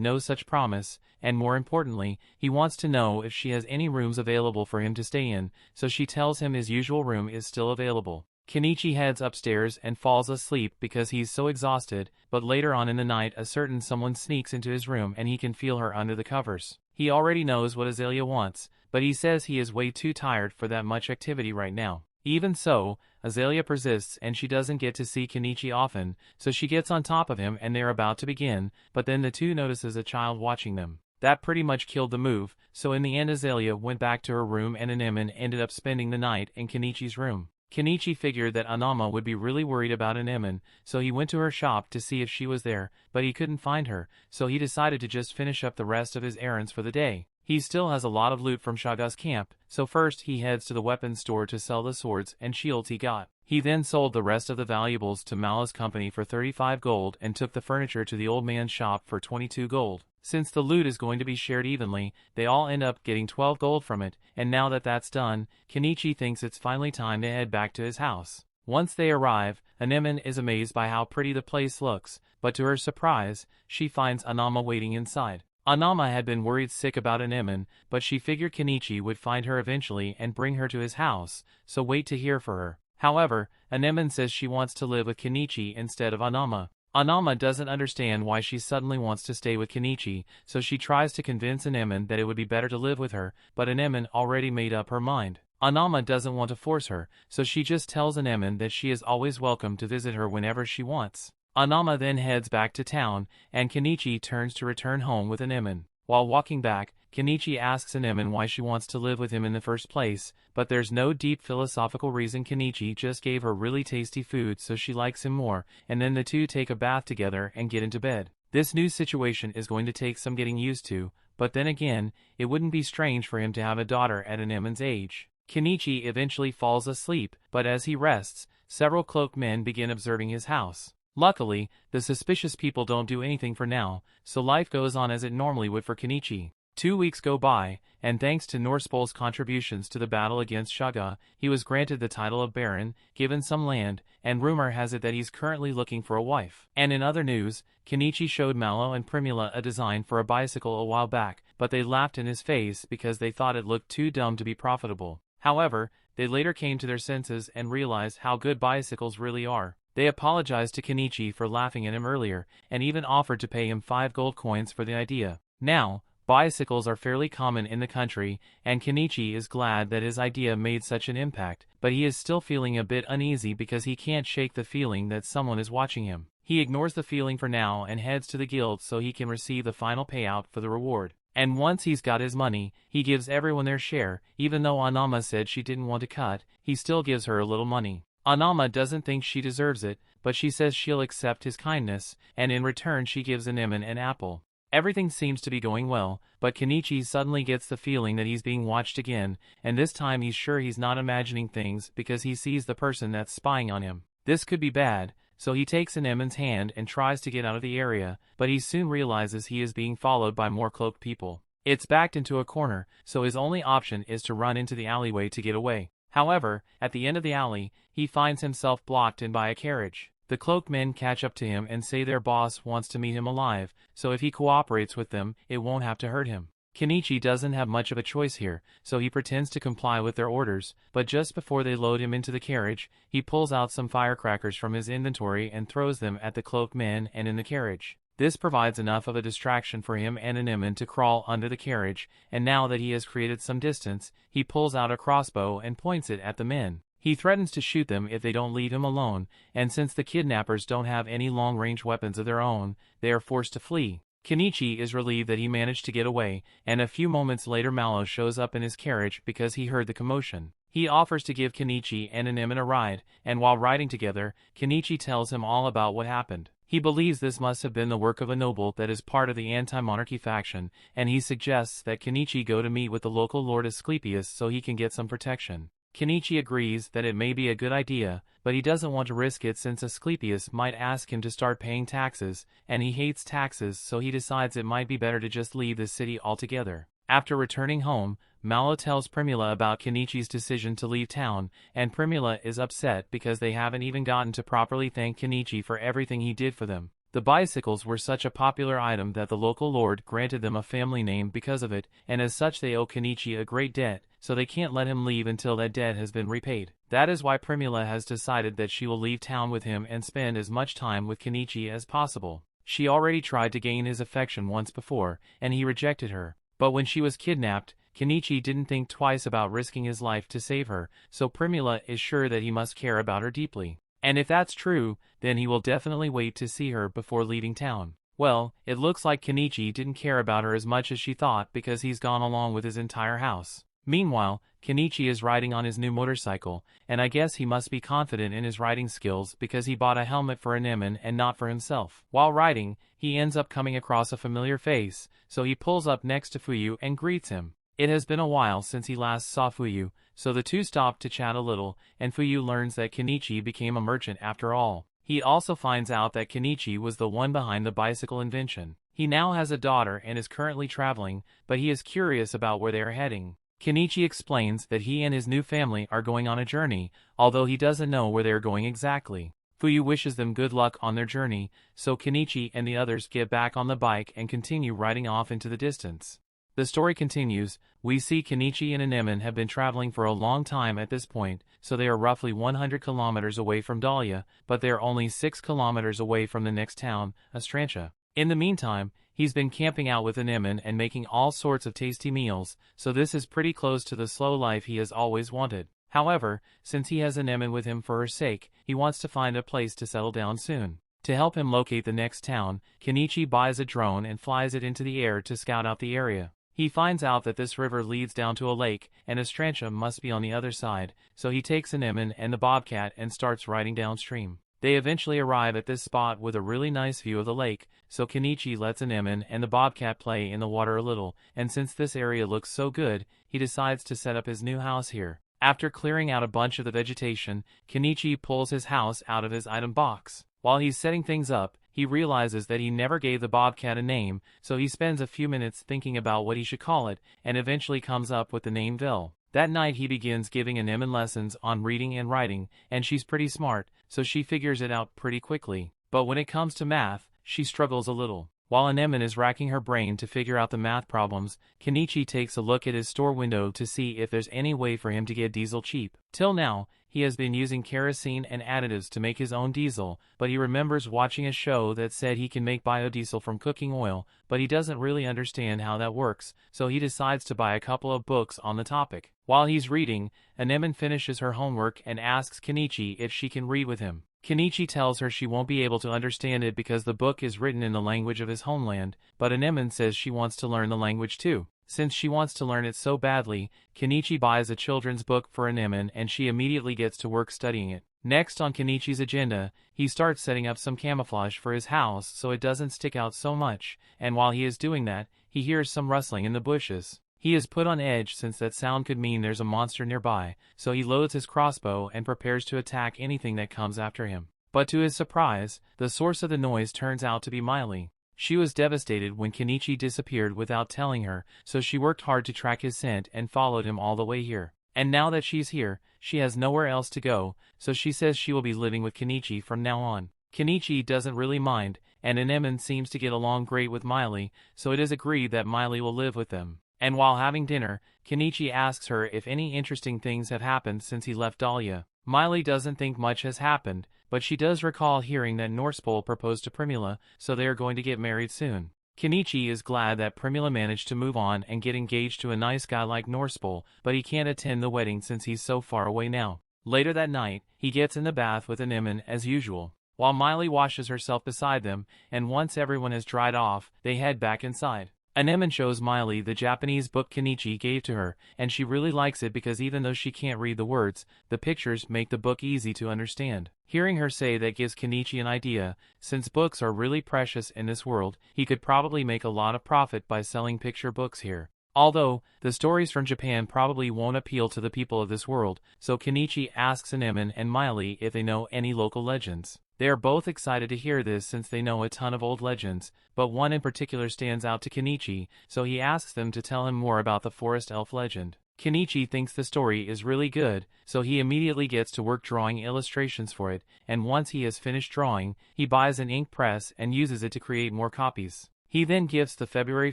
no such promise, and more importantly, he wants to know if she has any rooms available for him to stay in, so she tells him his usual room is still available. Kenichi heads upstairs and falls asleep because he's so exhausted, but later on in the night a certain someone sneaks into his room and he can feel her under the covers. He already knows what Azalea wants, but he says he is way too tired for that much activity right now. Even so, Azalea persists and she doesn't get to see Kenichi often, so she gets on top of him and they're about to begin, but then the two notices a child watching them. That pretty much killed the move, so in the end Azalea went back to her room and Anemone ended up spending the night in Kenichi's room. Kenichi figured that Anama would be really worried about Anemone, so he went to her shop to see if she was there, but he couldn't find her, so he decided to just finish up the rest of his errands for the day. He still has a lot of loot from Shaga's camp, so first he heads to the weapons store to sell the swords and shields he got. He then sold the rest of the valuables to Mala's company for 35 gold and took the furniture to the old man's shop for 22 gold. Since the loot is going to be shared evenly, they all end up getting 12 gold from it, and now that that's done, Kenichi thinks it's finally time to head back to his house. Once they arrive, Anemone is amazed by how pretty the place looks, but to her surprise, she finds Anama waiting inside. Anama had been worried sick about Anemone, but she figured Kenichi would find her eventually and bring her to his house, so wait to hear for her. However, Anemone says she wants to live with Kenichi instead of Anama. Anama doesn't understand why she suddenly wants to stay with Kenichi, so she tries to convince Anemone that it would be better to live with her, but Anemone already made up her mind. Anama doesn't want to force her, so she just tells Anemone that she is always welcome to visit her whenever she wants. Anama then heads back to town, and Kenichi turns to return home with Anemone. While walking back, Kenichi asks Anemone why she wants to live with him in the first place, but there's no deep philosophical reason. Kenichi just gave her really tasty food so she likes him more, and then the two take a bath together and get into bed. This new situation is going to take some getting used to, but then again, it wouldn't be strange for him to have a daughter at Anemone's age. Kenichi eventually falls asleep, but as he rests, several cloaked men begin observing his house. Luckily, the suspicious people don't do anything for now, so life goes on as it normally would for Kenichi. 2 weeks go by, and thanks to Norspol's contributions to the battle against Shaga, he was granted the title of Baron, given some land, and rumor has it that he's currently looking for a wife. And in other news, Kenichi showed Malo and Primula a design for a bicycle a while back, but they laughed in his face because they thought it looked too dumb to be profitable. However, they later came to their senses and realized how good bicycles really are. They apologized to Kenichi for laughing at him earlier, and even offered to pay him 5 gold coins for the idea. Now, bicycles are fairly common in the country, and Kenichi is glad that his idea made such an impact, but he is still feeling a bit uneasy because he can't shake the feeling that someone is watching him. He ignores the feeling for now and heads to the guild so he can receive the final payout for the reward. And once he's got his money, he gives everyone their share. Even though Anama said she didn't want to cut, he still gives her a little money. Anama doesn't think she deserves it, but she says she'll accept his kindness, and in return she gives Anemone an apple. Everything seems to be going well, but Kenichi suddenly gets the feeling that he's being watched again, and this time he's sure he's not imagining things because he sees the person that's spying on him. This could be bad, so he takes Anemone's hand and tries to get out of the area, but he soon realizes he is being followed by more cloaked people. It's backed into a corner, so his only option is to run into the alleyway to get away. However, at the end of the alley, he finds himself blocked in by a carriage. The cloaked men catch up to him and say their boss wants to meet him alive, so if he cooperates with them, it won't have to hurt him. Kenichi doesn't have much of a choice here, so he pretends to comply with their orders, but just before they load him into the carriage, he pulls out some firecrackers from his inventory and throws them at the cloaked men and in the carriage. This provides enough of a distraction for him and Anemone to crawl under the carriage, and now that he has created some distance, he pulls out a crossbow and points it at the men. He threatens to shoot them if they don't leave him alone, and since the kidnappers don't have any long-range weapons of their own, they are forced to flee. Kenichi is relieved that he managed to get away, and a few moments later Mallow shows up in his carriage because he heard the commotion. He offers to give Kenichi and Anemone a ride, and while riding together, Kenichi tells him all about what happened. He believes this must have been the work of a noble that is part of the anti-monarchy faction, and he suggests that Kenichi go to meet with the local Lord Asclepius so he can get some protection. Kenichi agrees that it may be a good idea, but he doesn't want to risk it since Asclepius might ask him to start paying taxes, and he hates taxes, so he decides it might be better to just leave the city altogether. After returning home, Mallow tells Primula about Kenichi's decision to leave town, and Primula is upset because they haven't even gotten to properly thank Kenichi for everything he did for them. The bicycles were such a popular item that the local lord granted them a family name because of it, and as such they owe Kenichi a great debt, so they can't let him leave until that debt has been repaid. That is why Primula has decided that she will leave town with him and spend as much time with Kenichi as possible. She already tried to gain his affection once before, and he rejected her. But when she was kidnapped, Kenichi didn't think twice about risking his life to save her, so Primula is sure that he must care about her deeply. And if that's true, then he will definitely wait to see her before leaving town. Well, it looks like Kenichi didn't care about her as much as she thought because he's gone along with his entire house. Meanwhile, Kenichi is riding on his new motorcycle, and I guess he must be confident in his riding skills because he bought a helmet for Anemone and not for himself. While riding, he ends up coming across a familiar face, so he pulls up next to Fuyu and greets him. It has been a while since he last saw Fuyu, so the two stop to chat a little, and Fuyu learns that Kenichi became a merchant after all. He also finds out that Kenichi was the one behind the bicycle invention. He now has a daughter and is currently traveling, but he is curious about where they are heading. Kenichi explains that he and his new family are going on a journey, although he doesn't know where they are going exactly. Fuyu wishes them good luck on their journey, so Kenichi and the others get back on the bike and continue riding off into the distance. The story continues. We see Kenichi and Anemone have been traveling for a long time at this point, so they are roughly 100 kilometers away from Dahlia, but they are only 6 kilometers away from the next town, Astrantia. In the meantime, he's been camping out with Anemone and making all sorts of tasty meals, so this is pretty close to the slow life he has always wanted. However, since he has Anemone with him for her sake, he wants to find a place to settle down soon. To help him locate the next town, Kenichi buys a drone and flies it into the air to scout out the area. He finds out that this river leads down to a lake, and Astrantia must be on the other side, so he takes Anemone and the bobcat and starts riding downstream. They eventually arrive at this spot with a really nice view of the lake, so Kenichi lets Anemone and the bobcat play in the water a little, and since this area looks so good, he decides to set up his new house here. After clearing out a bunch of the vegetation, Kenichi pulls his house out of his item box. While he's setting things up, he realizes that he never gave the bobcat a name, so he spends a few minutes thinking about what he should call it, and eventually comes up with the name Vil. That night he begins giving Anemone lessons on reading and writing, and she's pretty smart, so she figures it out pretty quickly. But when it comes to math, she struggles a little. While Anemone is racking her brain to figure out the math problems, Kenichi takes a look at his store window to see if there's any way for him to get diesel cheap. Till now, he has been using kerosene and additives to make his own diesel, but he remembers watching a show that said he can make biodiesel from cooking oil, but he doesn't really understand how that works, so he decides to buy a couple of books on the topic. While he's reading, Anemone finishes her homework and asks Kenichi if she can read with him. Kenichi tells her she won't be able to understand it because the book is written in the language of his homeland, but Anemone says she wants to learn the language too. Since she wants to learn it so badly, Kenichi buys a children's book for Anemone and she immediately gets to work studying it. Next on Kenichi's agenda, he starts setting up some camouflage for his house so it doesn't stick out so much, and while he is doing that, he hears some rustling in the bushes. He is put on edge since that sound could mean there's a monster nearby, so he loads his crossbow and prepares to attack anything that comes after him. But to his surprise, the source of the noise turns out to be Miley. She was devastated when Kenichi disappeared without telling her, so she worked hard to track his scent and followed him all the way here. And now that she's here, she has nowhere else to go, so she says she will be living with Kenichi from now on. Kenichi doesn't really mind, and Anemone seems to get along great with Miley, so it is agreed that Miley will live with them. And while having dinner, Kenichi asks her if any interesting things have happened since he left Dahlia. Miley doesn't think much has happened, but she does recall hearing that Norsepol proposed to Primula, so they are going to get married soon. Kenichi is glad that Primula managed to move on and get engaged to a nice guy like Norsepol, but he can't attend the wedding since he's so far away now. Later that night, he gets in the bath with Anemone as usual, while Miley washes herself beside them, and once everyone has dried off, they head back inside. Anemone shows Miley the Japanese book Kenichi gave to her, and she really likes it because even though she can't read the words, the pictures make the book easy to understand. Hearing her say that gives Kenichi an idea. Since books are really precious in this world, he could probably make a lot of profit by selling picture books here. Although, the stories from Japan probably won't appeal to the people of this world, so Kenichi asks Anemone and Miley if they know any local legends. They are both excited to hear this since they know a ton of old legends, but one in particular stands out to Kenichi, so he asks them to tell him more about the forest elf legend. Kenichi thinks the story is really good, so he immediately gets to work drawing illustrations for it, and once he has finished drawing, he buys an ink press and uses it to create more copies. He then gives the February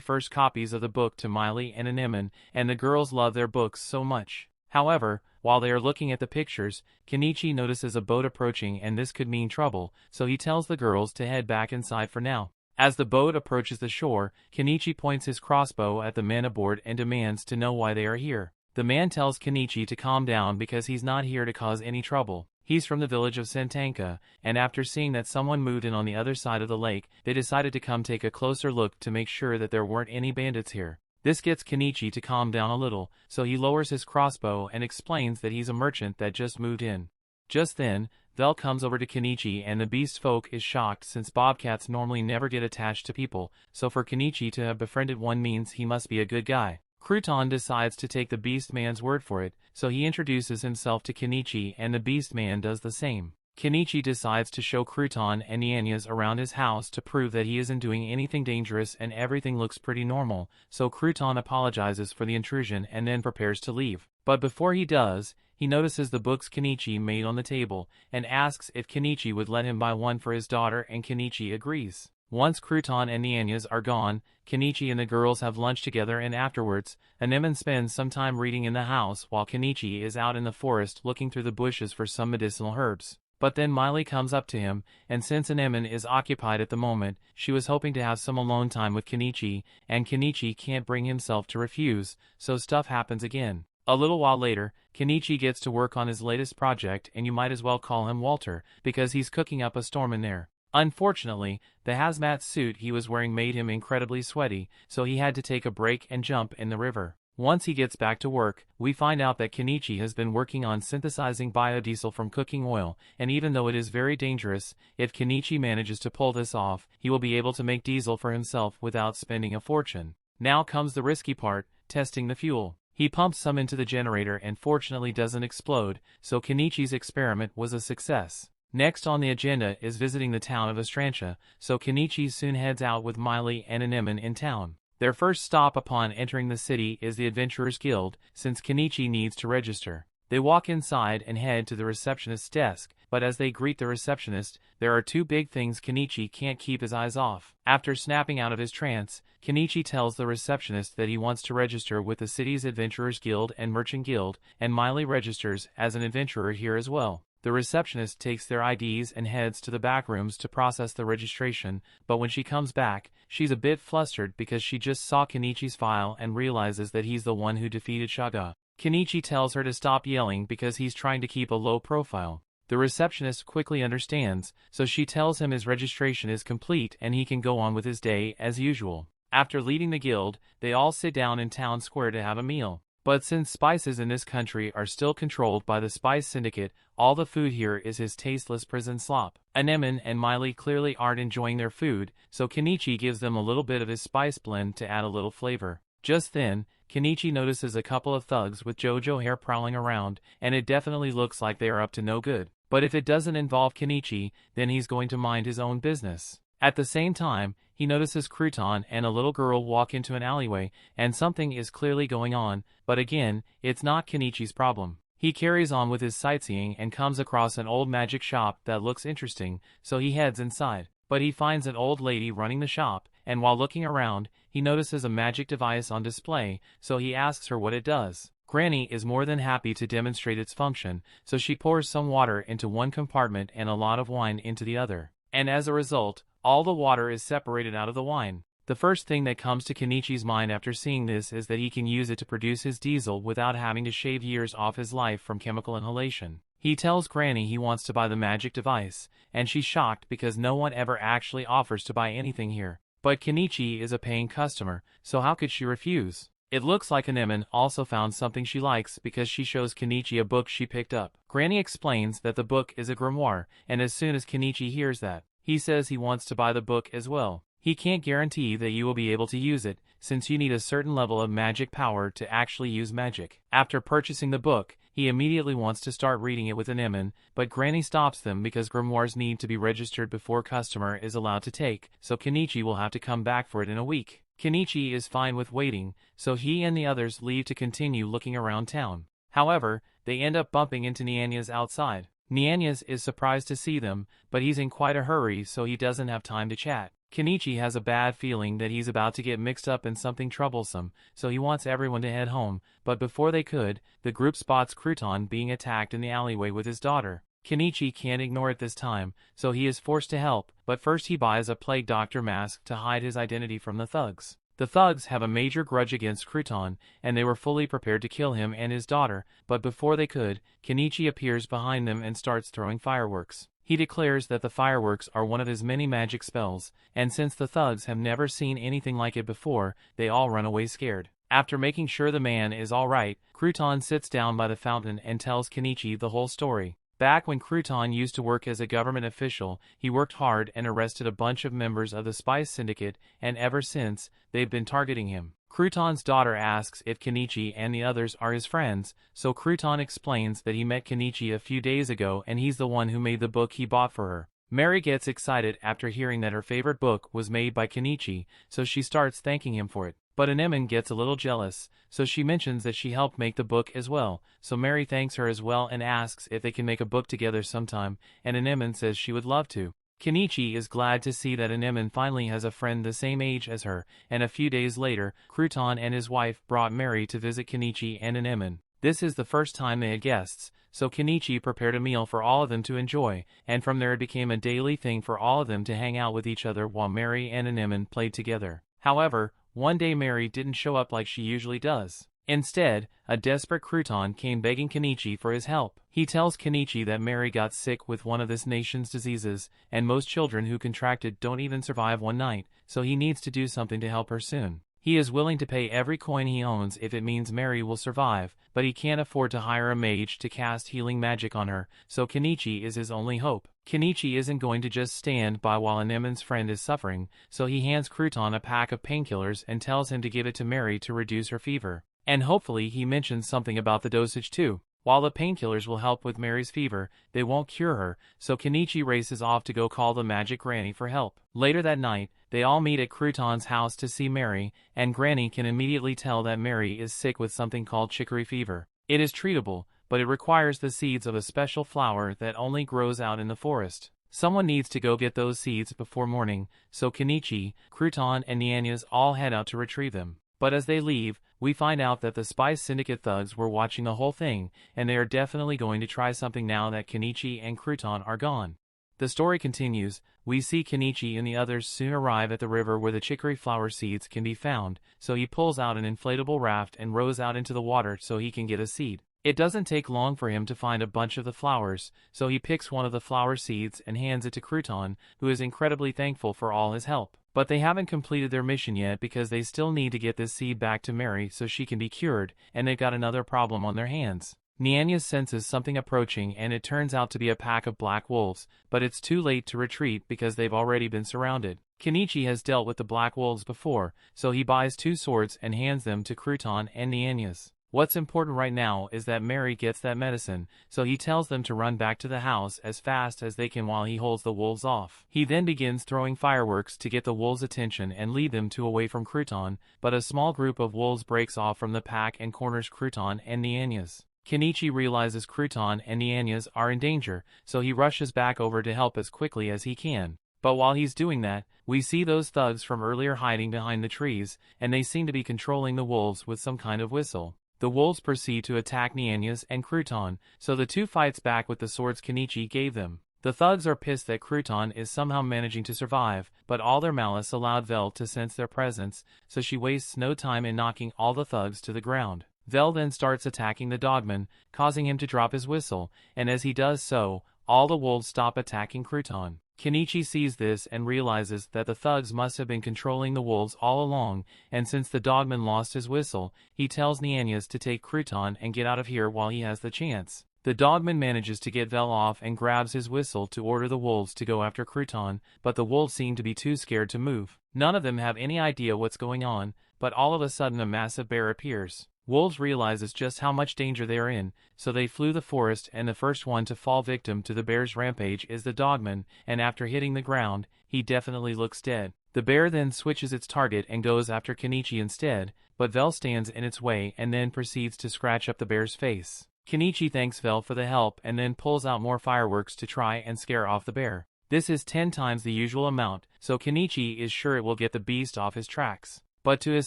1st copies of the book to Miley and Anemone, and the girls love their books so much. However, while they are looking at the pictures, Kenichi notices a boat approaching and this could mean trouble, so he tells the girls to head back inside for now. As the boat approaches the shore, Kenichi points his crossbow at the men aboard and demands to know why they are here. The man tells Kenichi to calm down because he's not here to cause any trouble. He's from the village of Sentanka, and after seeing that someone moved in on the other side of the lake, they decided to come take a closer look to make sure that there weren't any bandits here. This gets Kenichi to calm down a little, so he lowers his crossbow and explains that he's a merchant that just moved in. Just then, Vel comes over to Kenichi and the beast folk is shocked since bobcats normally never get attached to people, so for Kenichi to have befriended one means he must be a good guy. Crouton decides to take the beast man's word for it, so he introduces himself to Kenichi and the beast man does the same. Kenichi decides to show Crouton and Nyanyas around his house to prove that he isn't doing anything dangerous and everything looks pretty normal, so Crouton apologizes for the intrusion and then prepares to leave. But before he does, he notices the books Kenichi made on the table, and asks if Kenichi would let him buy one for his daughter and Kenichi agrees. Once Crouton and Nyanyas are gone, Kenichi and the girls have lunch together and afterwards, Anemone spends some time reading in the house while Kenichi is out in the forest looking through the bushes for some medicinal herbs. But then Miley comes up to him, and since Anemone is occupied at the moment, she was hoping to have some alone time with Kenichi, and Kenichi can't bring himself to refuse, so stuff happens again. A little while later, Kenichi gets to work on his latest project and you might as well call him Walter, because he's cooking up a storm in there. Unfortunately, the hazmat suit he was wearing made him incredibly sweaty, so he had to take a break and jump in the river. Once he gets back to work, we find out that Kenichi has been working on synthesizing biodiesel from cooking oil, and even though it is very dangerous, if Kenichi manages to pull this off, he will be able to make diesel for himself without spending a fortune. Now comes the risky part, testing the fuel. He pumps some into the generator and fortunately doesn't explode, so Kenichi's experiment was a success. Next on the agenda is visiting the town of Ostrantia, so Kenichi soon heads out with Miley and Anemone in town. Their first stop upon entering the city is the Adventurers Guild, since Kenichi needs to register. They walk inside and head to the receptionist's desk, but as they greet the receptionist, there are two big things Kenichi can't keep his eyes off. After snapping out of his trance, Kenichi tells the receptionist that he wants to register with the city's Adventurers Guild and Merchant Guild, and Miley registers as an adventurer here as well. The receptionist takes their IDs and heads to the back rooms to process the registration, but when she comes back, she's a bit flustered because she just saw Kenichi's file and realizes that he's the one who defeated Shaga. Kenichi tells her to stop yelling because he's trying to keep a low profile. The receptionist quickly understands, so she tells him his registration is complete and he can go on with his day as usual. After leaving the guild, they all sit down in town square to have a meal. But since spices in this country are still controlled by the Spice Syndicate, all the food here is his tasteless prison slop. Anemone and Miley clearly aren't enjoying their food, so Kenichi gives them a little bit of his spice blend to add a little flavor. Just then, Kenichi notices a couple of thugs with JoJo hair prowling around, and it definitely looks like they are up to no good. But if it doesn't involve Kenichi, then he's going to mind his own business. At the same time, he notices Crouton and a little girl walk into an alleyway, and something is clearly going on, but again, it's not Kenichi's problem. He carries on with his sightseeing and comes across an old magic shop that looks interesting, so he heads inside. But he finds an old lady running the shop, and while looking around, he notices a magic device on display, so he asks her what it does. Granny is more than happy to demonstrate its function, so she pours some water into one compartment and a lot of wine into the other. And as a result, all the water is separated out of the wine. The first thing that comes to Kenichi's mind after seeing this is that he can use it to produce his diesel without having to shave years off his life from chemical inhalation. He tells Granny he wants to buy the magic device, and she's shocked because no one ever actually offers to buy anything here. But Kenichi is a paying customer, so how could she refuse? It looks like Anemone also found something she likes because she shows Kenichi a book she picked up. Granny explains that the book is a grimoire, and as soon as Kenichi hears that, he says he wants to buy the book as well. He can't guarantee that you will be able to use it, since you need a certain level of magic power to actually use magic. After purchasing the book, he immediately wants to start reading it with Anemone, but Granny stops them because grimoires need to be registered before customer is allowed to take, so Kenichi will have to come back for it in a week. Kenichi is fine with waiting, so he and the others leave to continue looking around town. However, they end up bumping into Nianyas outside. Nianyas is surprised to see them, but he's in quite a hurry so he doesn't have time to chat. Kenichi has a bad feeling that he's about to get mixed up in something troublesome, so he wants everyone to head home, but before they could, the group spots Crouton being attacked in the alleyway with his daughter. Kenichi can't ignore it this time, so he is forced to help, but first he buys a plague doctor mask to hide his identity from the thugs. The thugs have a major grudge against Crouton, and they were fully prepared to kill him and his daughter, but before they could, Kenichi appears behind them and starts throwing fireworks. He declares that the fireworks are one of his many magic spells, and since the thugs have never seen anything like it before, they all run away scared. After making sure the man is alright, Crouton sits down by the fountain and tells Kenichi the whole story. Back when Crouton used to work as a government official, he worked hard and arrested a bunch of members of the Spice Syndicate, and ever since, they've been targeting him. Crouton's daughter asks if Kenichi and the others are his friends, so Crouton explains that he met Kenichi a few days ago and he's the one who made the book he bought for her. Mary gets excited after hearing that her favorite book was made by Kenichi, so she starts thanking him for it. But Anemone gets a little jealous, so she mentions that she helped make the book as well, so Mary thanks her as well and asks if they can make a book together sometime, and Anemone says she would love to. Kenichi is glad to see that Anemone finally has a friend the same age as her, and a few days later, Crouton and his wife brought Mary to visit Kenichi and Anemone. This is the first time they had guests, so Kenichi prepared a meal for all of them to enjoy, and from there it became a daily thing for all of them to hang out with each other while Mary and Anemone played together. However, one day Mary didn't show up like she usually does. Instead, a desperate Crouton came begging Kenichi for his help. He tells Kenichi that Mary got sick with one of this nation's diseases, and most children who contracted don't even survive one night, so he needs to do something to help her soon. He is willing to pay every coin he owns if it means Mary will survive, but he can't afford to hire a mage to cast healing magic on her, so Kenichi is his only hope. Kenichi isn't going to just stand by while Anemone's friend is suffering, so he hands Crouton a pack of painkillers and tells him to give it to Mary to reduce her fever. And hopefully he mentions something about the dosage too. While the painkillers will help with Mary's fever, they won't cure her, so Kenichi races off to go call the magic granny for help. Later that night, they all meet at Crouton's house to see Mary, and Granny can immediately tell that Mary is sick with something called chicory fever. It is treatable, but it requires the seeds of a special flower that only grows out in the forest. Someone needs to go get those seeds before morning, so Kenichi, Crouton and Nianyas all head out to retrieve them. But as they leave, we find out that the Spice Syndicate thugs were watching the whole thing, and they are definitely going to try something now that Kenichi and Crouton are gone. The story continues. We see Kenichi and the others soon arrive at the river where the chicory flower seeds can be found, so he pulls out an inflatable raft and rows out into the water so he can get a seed. It doesn't take long for him to find a bunch of the flowers, so he picks one of the flower seeds and hands it to Crouton, who is incredibly thankful for all his help. But they haven't completed their mission yet because they still need to get this seed back to Mary so she can be cured, and they've got another problem on their hands. Nianyas senses something approaching and it turns out to be a pack of black wolves, but it's too late to retreat because they've already been surrounded. Kenichi has dealt with the black wolves before, so he buys 2 swords and hands them to Crouton and Nianyas. What's important right now is that Mary gets that medicine, so he tells them to run back to the house as fast as they can while he holds the wolves off. He then begins throwing fireworks to get the wolves' attention and lead them away from Crouton, but a small group of wolves breaks off from the pack and corners Crouton and Nianyas. Kenichi realizes Crouton and Nianyas are in danger, so he rushes back over to help as quickly as he can. But while he's doing that, we see those thugs from earlier hiding behind the trees, and they seem to be controlling the wolves with some kind of whistle. The wolves proceed to attack Nianyas and Crouton, so the two fights back with the swords Kenichi gave them. The thugs are pissed that Crouton is somehow managing to survive, but all their malice allowed Vel to sense their presence, so she wastes no time in knocking all the thugs to the ground. Vel then starts attacking the dogman, causing him to drop his whistle, and as he does so, all the wolves stop attacking Crouton. Kenichi sees this and realizes that the thugs must have been controlling the wolves all along, and since the dogman lost his whistle, he tells Nianyas to take Crouton and get out of here while he has the chance. The dogman manages to get Vel off and grabs his whistle to order the wolves to go after Crouton, but the wolves seem to be too scared to move. None of them have any idea what's going on, but all of a sudden a massive bear appears. Wolves realizes just how much danger they are in, so they flee the forest, and the first one to fall victim to the bear's rampage is the dogman, and after hitting the ground, he definitely looks dead. The bear then switches its target and goes after Kenichi instead, but Vel stands in its way and then proceeds to scratch up the bear's face. Kenichi thanks Vel for the help and then pulls out more fireworks to try and scare off the bear. This is 10 times the usual amount, so Kenichi is sure it will get the beast off his tracks. But to his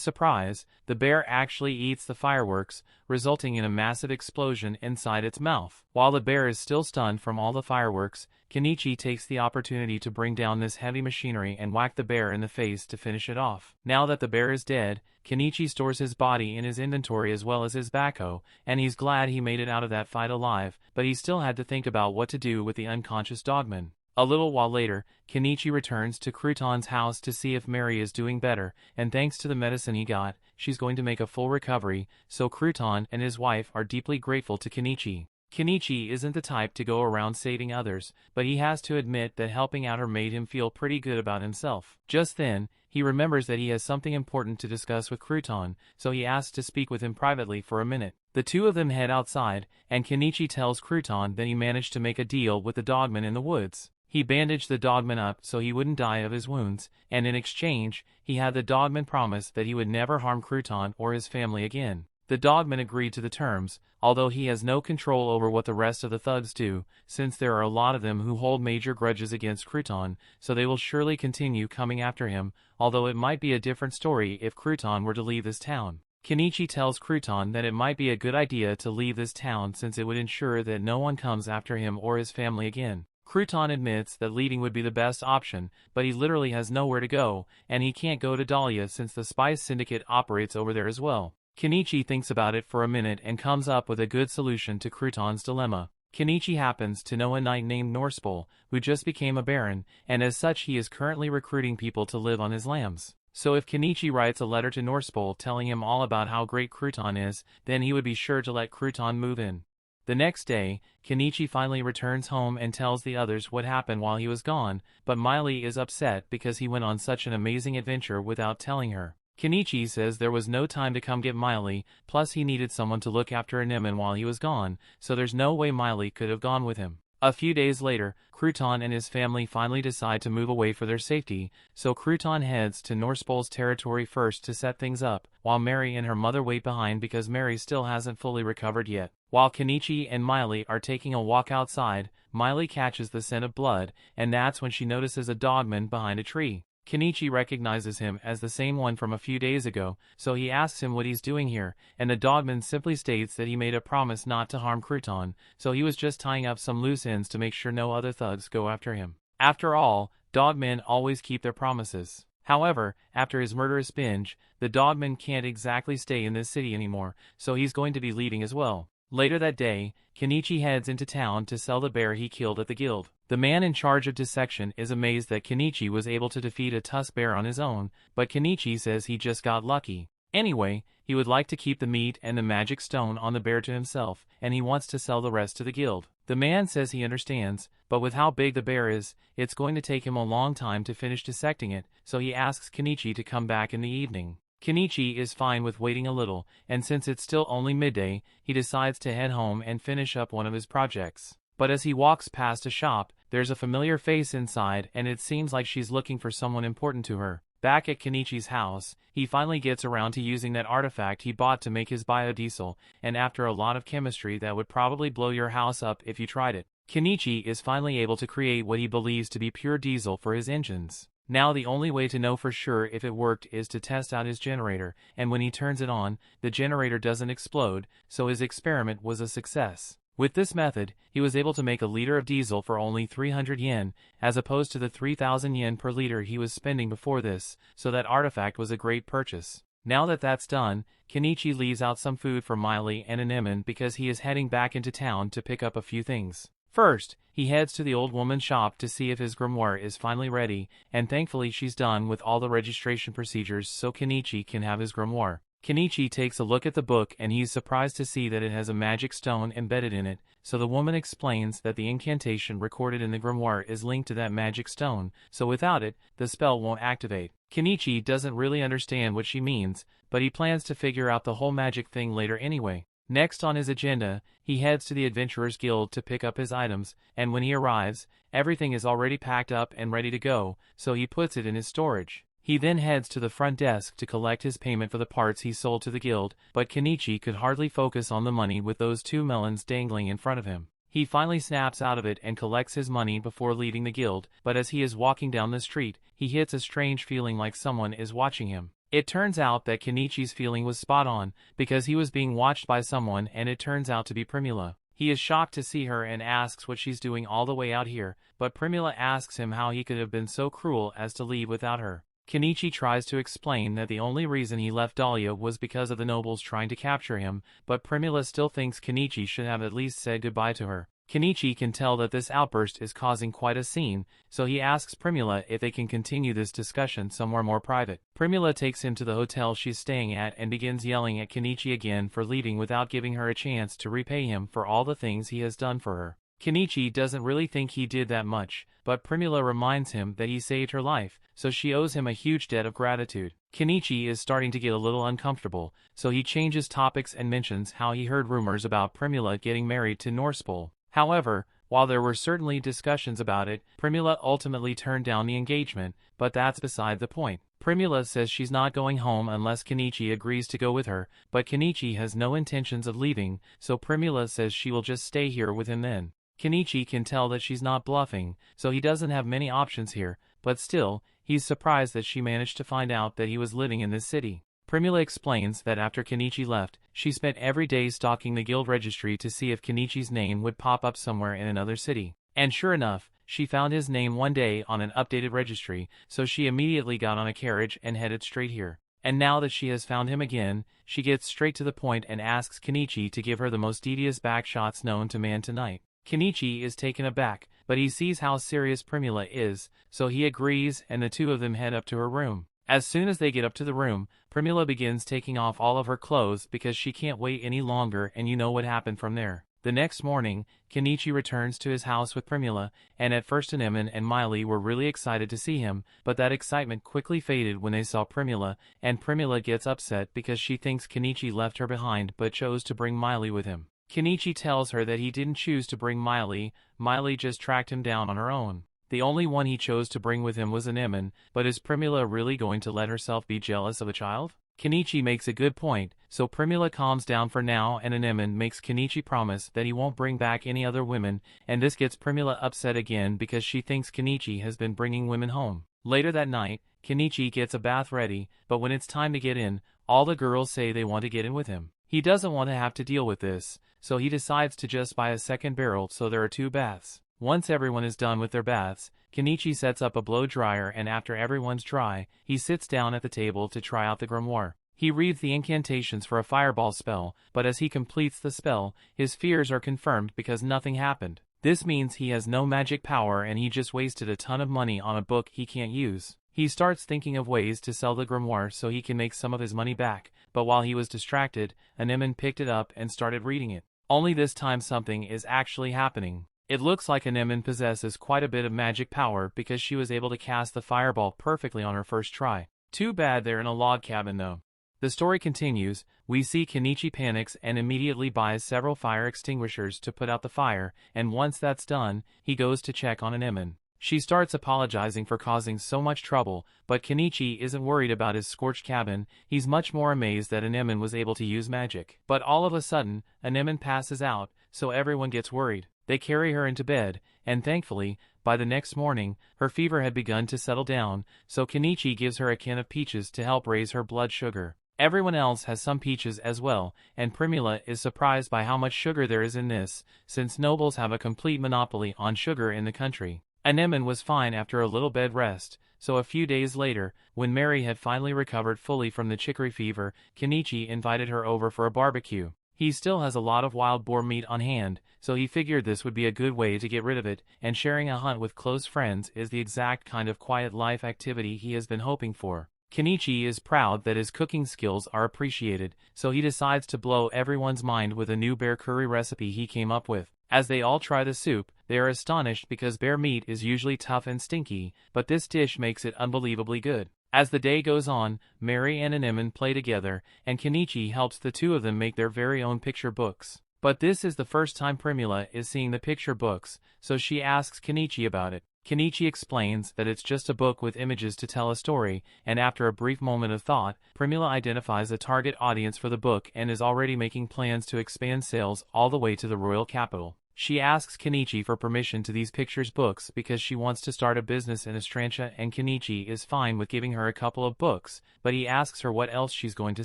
surprise, the bear actually eats the fireworks, resulting in a massive explosion inside its mouth. While the bear is still stunned from all the fireworks, Kenichi takes the opportunity to bring down this heavy machinery and whack the bear in the face to finish it off. Now that the bear is dead, Kenichi stores his body in his inventory as well as his backhoe, and he's glad he made it out of that fight alive, but he still had to think about what to do with the unconscious dogman. A little while later, Kenichi returns to Crouton's house to see if Mary is doing better, and thanks to the medicine he got, she's going to make a full recovery, so Crouton and his wife are deeply grateful to Kenichi. Kenichi isn't the type to go around saving others, but he has to admit that helping out her made him feel pretty good about himself. Just then, he remembers that he has something important to discuss with Crouton, so he asks to speak with him privately for a minute. The two of them head outside, and Kenichi tells Crouton that he managed to make a deal with the dogman in the woods. He bandaged the dogman up so he wouldn't die of his wounds, and in exchange, he had the dogman promise that he would never harm Crouton or his family again. The dogman agreed to the terms, although he has no control over what the rest of the thugs do, since there are a lot of them who hold major grudges against Crouton, so they will surely continue coming after him, although it might be a different story if Crouton were to leave this town. Kenichi tells Crouton that it might be a good idea to leave this town since it would ensure that no one comes after him or his family again. Crouton admits that leaving would be the best option, but he literally has nowhere to go, and he can't go to Dahlia since the Spice Syndicate operates over there as well. Kenichi thinks about it for a minute and comes up with a good solution to Crouton's dilemma. Kenichi happens to know a knight named Norspol, who just became a baron, and as such he is currently recruiting people to live on his lands. So if Kenichi writes a letter to Norspol telling him all about how great Crouton is, then he would be sure to let Crouton move in. The next day, Kenichi finally returns home and tells the others what happened while he was gone, but Miley is upset because he went on such an amazing adventure without telling her. Kenichi says there was no time to come get Miley, plus he needed someone to look after Anemone while he was gone, so there's no way Miley could have gone with him. A few days later, Crouton and his family finally decide to move away for their safety, so Crouton heads to Norspol's territory first to set things up, while Mary and her mother wait behind because Mary still hasn't fully recovered yet. While Kenichi and Miley are taking a walk outside, Miley catches the scent of blood, and that's when she notices a dogman behind a tree. Kenichi recognizes him as the same one from a few days ago, so he asks him what he's doing here, and the dogman simply states that he made a promise not to harm Crouton, so he was just tying up some loose ends to make sure no other thugs go after him. After all, dogmen always keep their promises. However, after his murderous binge, the dogman can't exactly stay in this city anymore, so he's going to be leaving as well. Later that day, Kenichi heads into town to sell the bear he killed at the guild. The man in charge of dissection is amazed that Kenichi was able to defeat a tusk bear on his own, but Kenichi says he just got lucky. Anyway, he would like to keep the meat and the magic stone on the bear to himself, and he wants to sell the rest to the guild. The man says he understands, but with how big the bear is, it's going to take him a long time to finish dissecting it, so he asks Kenichi to come back in the evening. Kenichi is fine with waiting a little, and since it's still only midday, he decides to head home and finish up one of his projects. But as he walks past a shop, there's a familiar face inside and it seems like she's looking for someone important to her. Back at Kenichi's house, he finally gets around to using that artifact he bought to make his biodiesel, and after a lot of chemistry that would probably blow your house up if you tried it, Kenichi is finally able to create what he believes to be pure diesel for his engines. Now the only way to know for sure if it worked is to test out his generator, and when he turns it on, the generator doesn't explode, so his experiment was a success. With this method, he was able to make a liter of diesel for only 300 yen, as opposed to the 3,000 yen per liter he was spending before this, so that artifact was a great purchase. Now that that's done, Kenichi leaves out some food for Miley and Anemone because he is heading back into town to pick up a few things. First, he heads to the old woman's shop to see if his grimoire is finally ready, and thankfully she's done with all the registration procedures so Kenichi can have his grimoire. Kenichi takes a look at the book and he's surprised to see that it has a magic stone embedded in it, so the woman explains that the incantation recorded in the grimoire is linked to that magic stone, so without it, the spell won't activate. Kenichi doesn't really understand what she means, but he plans to figure out the whole magic thing later anyway. Next on his agenda, he heads to the Adventurers Guild to pick up his items, and when he arrives, everything is already packed up and ready to go, so he puts it in his storage. He then heads to the front desk to collect his payment for the parts he sold to the guild, but Kenichi could hardly focus on the money with those two melons dangling in front of him. He finally snaps out of it and collects his money before leaving the guild, but as he is walking down the street, he hits a strange feeling like someone is watching him. It turns out that Kenichi's feeling was spot on, because he was being watched by someone and it turns out to be Primula. He is shocked to see her and asks what she's doing all the way out here, but Primula asks him how he could have been so cruel as to leave without her. Kenichi tries to explain that the only reason he left Dahlia was because of the nobles trying to capture him, but Primula still thinks Kenichi should have at least said goodbye to her. Kenichi can tell that this outburst is causing quite a scene, so he asks Primula if they can continue this discussion somewhere more private. Primula takes him to the hotel she's staying at and begins yelling at Kenichi again for leaving without giving her a chance to repay him for all the things he has done for her. Kenichi doesn't really think he did that much, but Primula reminds him that he saved her life, so she owes him a huge debt of gratitude. Kenichi is starting to get a little uncomfortable, so he changes topics and mentions how he heard rumors about Primula getting married to Norspol. However, while there were certainly discussions about it, Primula ultimately turned down the engagement, but that's beside the point. Primula says she's not going home unless Kenichi agrees to go with her, but Kenichi has no intentions of leaving, so Primula says she will just stay here with him then. Kenichi can tell that she's not bluffing, so he doesn't have many options here, but still, he's surprised that she managed to find out that he was living in this city. Primula explains that after Kenichi left, she spent every day stalking the guild registry to see if Kenichi's name would pop up somewhere in another city. And sure enough, she found his name one day on an updated registry, so she immediately got on a carriage and headed straight here. And now that she has found him again, she gets straight to the point and asks Kenichi to give her the most devious backshots known to man tonight. Kenichi is taken aback, but he sees how serious Primula is, so he agrees and the two of them head up to her room. As soon as they get up to the room, Primula begins taking off all of her clothes because she can't wait any longer, and you know what happened from there. The next morning, Kenichi returns to his house with Primula, and at first Anemone and Miley were really excited to see him, but that excitement quickly faded when they saw Primula, and Primula gets upset because she thinks Kenichi left her behind but chose to bring Miley with him. Kenichi tells her that he didn't choose to bring Miley, Miley just tracked him down on her own. The only one he chose to bring with him was Anemone, but is Primula really going to let herself be jealous of a child? Kenichi makes a good point, so Primula calms down for now and Anemone makes Kenichi promise that he won't bring back any other women, and this gets Primula upset again because she thinks Kenichi has been bringing women home. Later that night, Kenichi gets a bath ready, but when it's time to get in, all the girls say they want to get in with him. He doesn't want to have to deal with this, so he decides to just buy a second barrel so there are two baths. Once everyone is done with their baths, Kenichi sets up a blow dryer and after everyone's dry, he sits down at the table to try out the grimoire. He reads the incantations for a fireball spell, but as he completes the spell, his fears are confirmed because nothing happened. This means he has no magic power and he just wasted a ton of money on a book he can't use. He starts thinking of ways to sell the grimoire so he can make some of his money back, but while he was distracted, Anemone picked it up and started reading it. Only this time something is actually happening. It looks like Anemone possesses quite a bit of magic power because she was able to cast the fireball perfectly on her first try. Too bad they're in a log cabin though. The story continues. We see Kenichi panics and immediately buys several fire extinguishers to put out the fire, and once that's done, he goes to check on Anemone. She starts apologizing for causing so much trouble, but Kenichi isn't worried about his scorched cabin. He's much more amazed that Anemone was able to use magic. But all of a sudden, Anemone passes out, so everyone gets worried. They carry her into bed, and thankfully, by the next morning, her fever had begun to settle down, so Kenichi gives her a can of peaches to help raise her blood sugar. Everyone else has some peaches as well, and Primula is surprised by how much sugar there is in this, since nobles have a complete monopoly on sugar in the country. Anemone was fine after a little bed rest, so a few days later, when Mary had finally recovered fully from the chicory fever, Kenichi invited her over for a barbecue. He still has a lot of wild boar meat on hand, so he figured this would be a good way to get rid of it, and sharing a hunt with close friends is the exact kind of quiet life activity he has been hoping for. Kenichi is proud that his cooking skills are appreciated, so he decides to blow everyone's mind with a new bear curry recipe he came up with. As they all try the soup, they are astonished because bear meat is usually tough and stinky, but this dish makes it unbelievably good. As the day goes on, Mary and Anemone play together, and Kenichi helps the two of them make their very own picture books. But this is the first time Primula is seeing the picture books, so she asks Kenichi about it. Kenichi explains that it's just a book with images to tell a story, and after a brief moment of thought, Primula identifies a target audience for the book and is already making plans to expand sales all the way to the royal capital. She asks Kenichi for permission to these pictures books because she wants to start a business in Astrantia, and Kenichi is fine with giving her a couple of books, but he asks her what else she's going to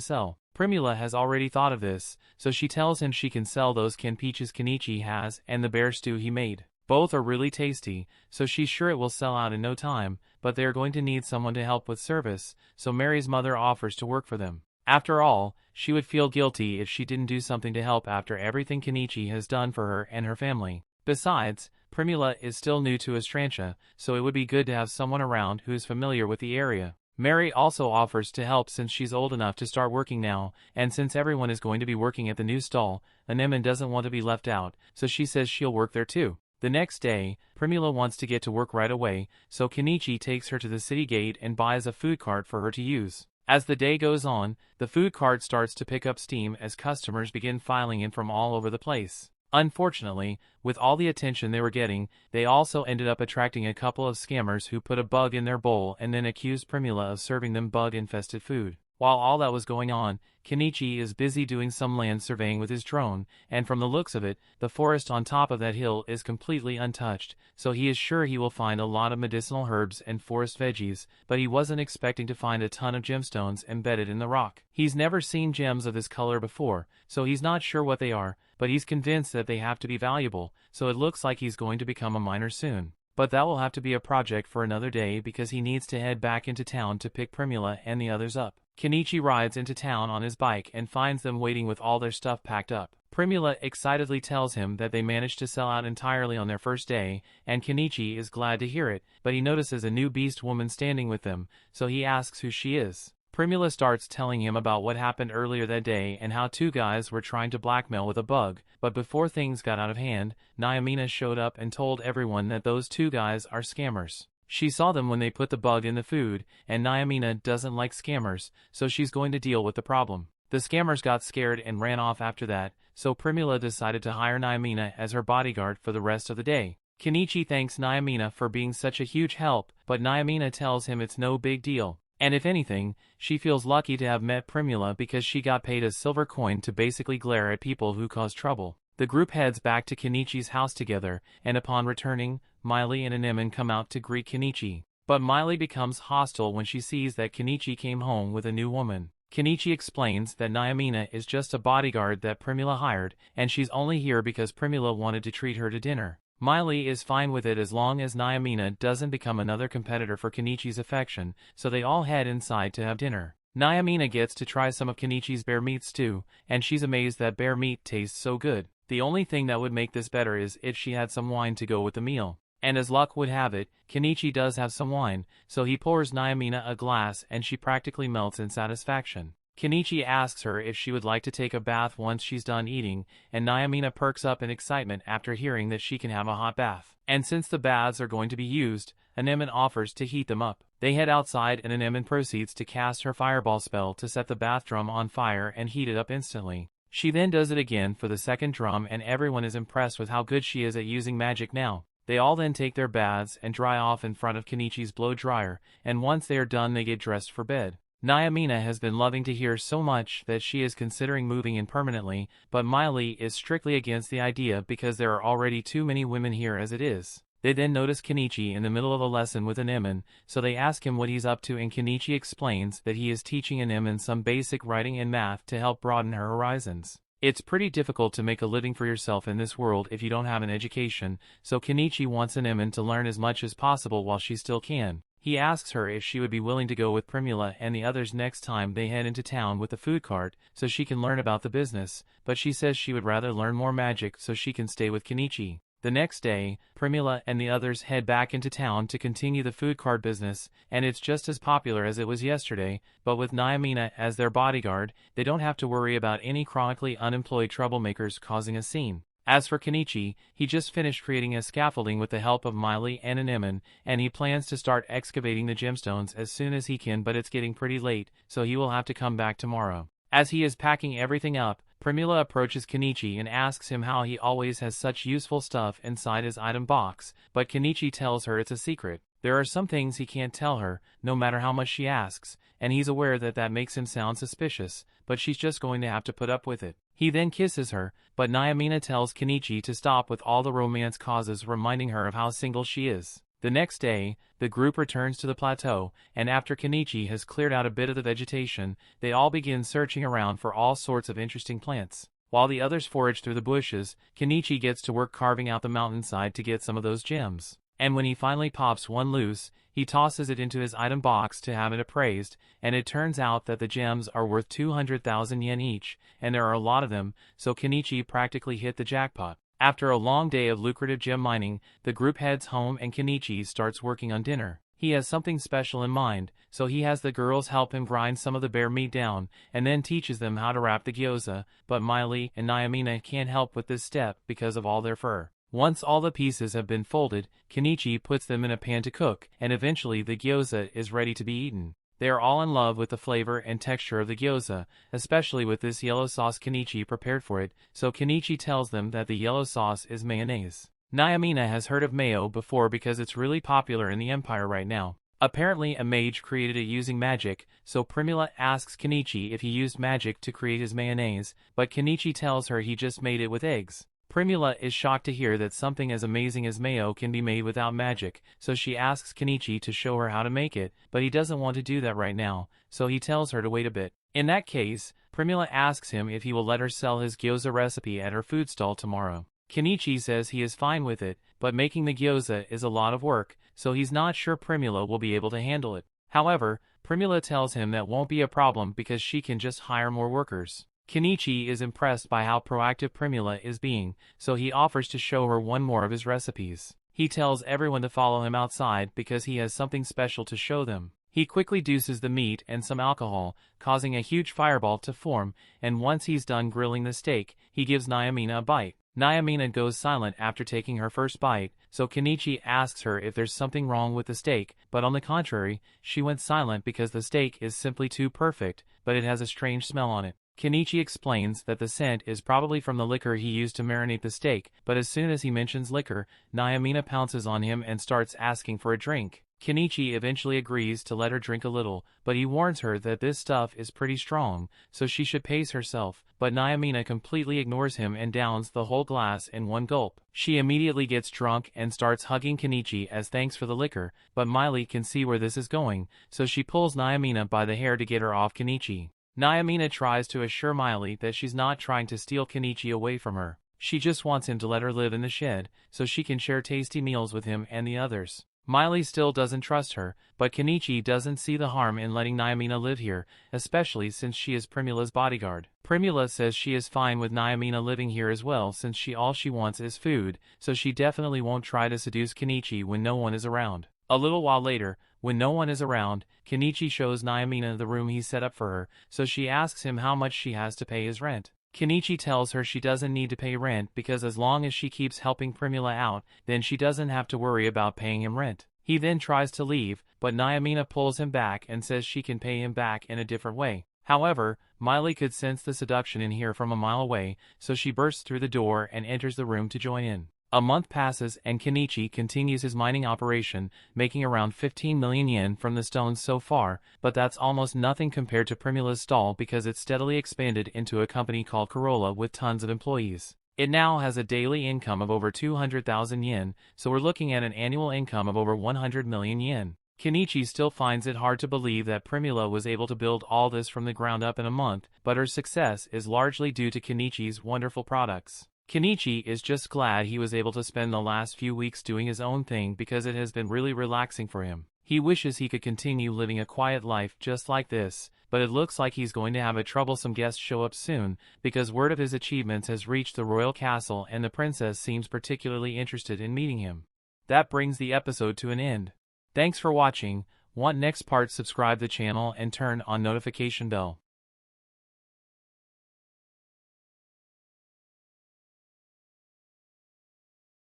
sell. Primula has already thought of this, so she tells him she can sell those canned peaches Kenichi has and the bear stew he made. Both are really tasty, so she's sure it will sell out in no time, but they are going to need someone to help with service, so Mary's mother offers to work for them. After all, she would feel guilty if she didn't do something to help after everything Kenichi has done for her and her family. Besides, Primula is still new to Astrantia, so it would be good to have someone around who is familiar with the area. Mary also offers to help since she's old enough to start working now, and since everyone is going to be working at the new stall, Anemone doesn't want to be left out, so she says she'll work there too. The next day, Primula wants to get to work right away, so Kenichi takes her to the city gate and buys a food cart for her to use. As the day goes on, the food cart starts to pick up steam as customers begin filing in from all over the place. Unfortunately, with all the attention they were getting, they also ended up attracting a couple of scammers who put a bug in their bowl and then accused Primula of serving them bug-infested food. While all that was going on, Kenichi is busy doing some land surveying with his drone, and from the looks of it, the forest on top of that hill is completely untouched, so he is sure he will find a lot of medicinal herbs and forest veggies, but he wasn't expecting to find a ton of gemstones embedded in the rock. He's never seen gems of this color before, so he's not sure what they are, but he's convinced that they have to be valuable, so it looks like he's going to become a miner soon. But that will have to be a project for another day because he needs to head back into town to pick Primula and the others up. Kenichi rides into town on his bike and finds them waiting with all their stuff packed up. Primula excitedly tells him that they managed to sell out entirely on their first day, and Kenichi is glad to hear it, but he notices a new beast woman standing with them, so he asks who she is. Primula starts telling him about what happened earlier that day and how two guys were trying to blackmail with a bug, but before things got out of hand, Naimina showed up and told everyone that those two guys are scammers. She saw them when they put the bug in the food, and Naimina doesn't like scammers, so she's going to deal with the problem. The scammers got scared and ran off after that, so Primula decided to hire Naimina as her bodyguard for the rest of the day. Kenichi thanks Naimina for being such a huge help, but Naimina tells him it's no big deal. And if anything, she feels lucky to have met Primula because she got paid a silver coin to basically glare at people who cause trouble. The group heads back to Kenichi's house together, and upon returning, Miley and Anemone come out to greet Kenichi. But Miley becomes hostile when she sees that Kenichi came home with a new woman. Kenichi explains that Naimina is just a bodyguard that Primula hired, and she's only here because Primula wanted to treat her to dinner. Miley is fine with it as long as Naimina doesn't become another competitor for Kenichi's affection, so they all head inside to have dinner. Naimina gets to try some of Kenichi's bear meat stew, and she's amazed that bear meat tastes so good. The only thing that would make this better is if she had some wine to go with the meal. And as luck would have it, Kenichi does have some wine, so he pours Naimina a glass and she practically melts in satisfaction. Kenichi asks her if she would like to take a bath once she's done eating, and Naimina perks up in excitement after hearing that she can have a hot bath. And since the baths are going to be used, Anemone offers to heat them up. They head outside and Anemone proceeds to cast her fireball spell to set the bath drum on fire and heat it up instantly. She then does it again for the second drum and everyone is impressed with how good she is at using magic now. They all then take their baths and dry off in front of Kenichi's blow dryer, and once they are done they get dressed for bed. Nyamina has been loving to hear so much that she is considering moving in permanently, but Miley is strictly against the idea because there are already too many women here as it is. They then notice Kenichi in the middle of a lesson with Anemon, so they ask him what he's up to, and Kenichi explains that he is teaching Anemon some basic writing and math to help broaden her horizons. It's pretty difficult to make a living for yourself in this world if you don't have an education, so Kenichi wants Anemon to learn as much as possible while she still can. He asks her if she would be willing to go with Primula and the others next time they head into town with the food cart, so she can learn about the business, but she says she would rather learn more magic so she can stay with Kenichi. The next day, Primula and the others head back into town to continue the food cart business, and it's just as popular as it was yesterday, but with Nyamina as their bodyguard, they don't have to worry about any chronically unemployed troublemakers causing a scene. As for Kenichi, he just finished creating a scaffolding with the help of Miley and Anemon, and he plans to start excavating the gemstones as soon as he can, but it's getting pretty late, so he will have to come back tomorrow. As he is packing everything up, Primula approaches Kenichi and asks him how he always has such useful stuff inside his item box, but Kenichi tells her it's a secret. There are some things he can't tell her, no matter how much she asks, and he's aware that that makes him sound suspicious, but she's just going to have to put up with it. He then kisses her, but Nyamina tells Kenichi to stop with all the romance causes, reminding her of how single she is. The next day, the group returns to the plateau, and after Kenichi has cleared out a bit of the vegetation, they all begin searching around for all sorts of interesting plants. While the others forage through the bushes, Kenichi gets to work carving out the mountainside to get some of those gems. And when he finally pops one loose, he tosses it into his item box to have it appraised, and it turns out that the gems are worth 200,000 yen each, and there are a lot of them, so Kenichi practically hit the jackpot. After a long day of lucrative gem mining, the group heads home and Kenichi starts working on dinner. He has something special in mind, so he has the girls help him grind some of the bear meat down, and then teaches them how to wrap the gyoza, but Miley and Nyamina can't help with this step because of all their fur. Once all the pieces have been folded, Kenichi puts them in a pan to cook, and eventually the gyoza is ready to be eaten. They are all in love with the flavor and texture of the gyoza, especially with this yellow sauce Kenichi prepared for it, so Kenichi tells them that the yellow sauce is mayonnaise. Nyamina has heard of mayo before because it's really popular in the empire right now. Apparently a mage created it using magic, so Primula asks Kenichi if he used magic to create his mayonnaise, but Kenichi tells her he just made it with eggs. Primula is shocked to hear that something as amazing as mayo can be made without magic, so she asks Kenichi to show her how to make it, but he doesn't want to do that right now, so he tells her to wait a bit. In that case, Primula asks him if he will let her sell his gyoza recipe at her food stall tomorrow. Kenichi says he is fine with it, but making the gyoza is a lot of work, so he's not sure Primula will be able to handle it. However, Primula tells him that won't be a problem because she can just hire more workers. Kenichi is impressed by how proactive Primula is being, so he offers to show her one more of his recipes. He tells everyone to follow him outside because he has something special to show them. He quickly deuces the meat and some alcohol, causing a huge fireball to form, and once he's done grilling the steak, he gives Nyamina a bite. Nyamina goes silent after taking her first bite, so Kenichi asks her if there's something wrong with the steak, but on the contrary, she went silent because the steak is simply too perfect, but it has a strange smell on it. Kenichi explains that the scent is probably from the liquor he used to marinate the steak, but as soon as he mentions liquor, Nyamina pounces on him and starts asking for a drink. Kenichi eventually agrees to let her drink a little, but he warns her that this stuff is pretty strong, so she should pace herself, but Nyamina completely ignores him and downs the whole glass in one gulp. She immediately gets drunk and starts hugging Kenichi as thanks for the liquor, but Miley can see where this is going, so she pulls Nyamina by the hair to get her off Kenichi. Nyamina tries to assure Miley that she's not trying to steal Kenichi away from her. She just wants him to let her live in the shed, so she can share tasty meals with him and the others. Miley still doesn't trust her, but Kenichi doesn't see the harm in letting Nyamina live here, especially since she is Primula's bodyguard. Primula says she is fine with Nyamina living here as well since all she wants is food, so she definitely won't try to seduce Kenichi when no one is around. A little while later, when no one is around, Kenichi shows Nyamina the room he set up for her, so she asks him how much she has to pay his rent. Kenichi tells her she doesn't need to pay rent because as long as she keeps helping Primula out, then she doesn't have to worry about paying him rent. He then tries to leave, but Nyamina pulls him back and says she can pay him back in a different way. However, Miley could sense the seduction in here from a mile away, so she bursts through the door and enters the room to join in. A month passes and Kenichi continues his mining operation, making around 15 million yen from the stones so far, but that's almost nothing compared to Primula's stall because it's steadily expanded into a company called Corolla with tons of employees. It now has a daily income of over 200,000 yen, so we're looking at an annual income of over 100 million yen. Kenichi still finds it hard to believe that Primula was able to build all this from the ground up in a month, but her success is largely due to Kenichi's wonderful products. Kenichi is just glad he was able to spend the last few weeks doing his own thing because it has been really relaxing for him. He wishes he could continue living a quiet life just like this, but it looks like he's going to have a troublesome guest show up soon, because word of his achievements has reached the royal castle and the princess seems particularly interested in meeting him. That brings the episode to an end. Thanks for watching. Want next part? Subscribe the channel and turn on notification bell.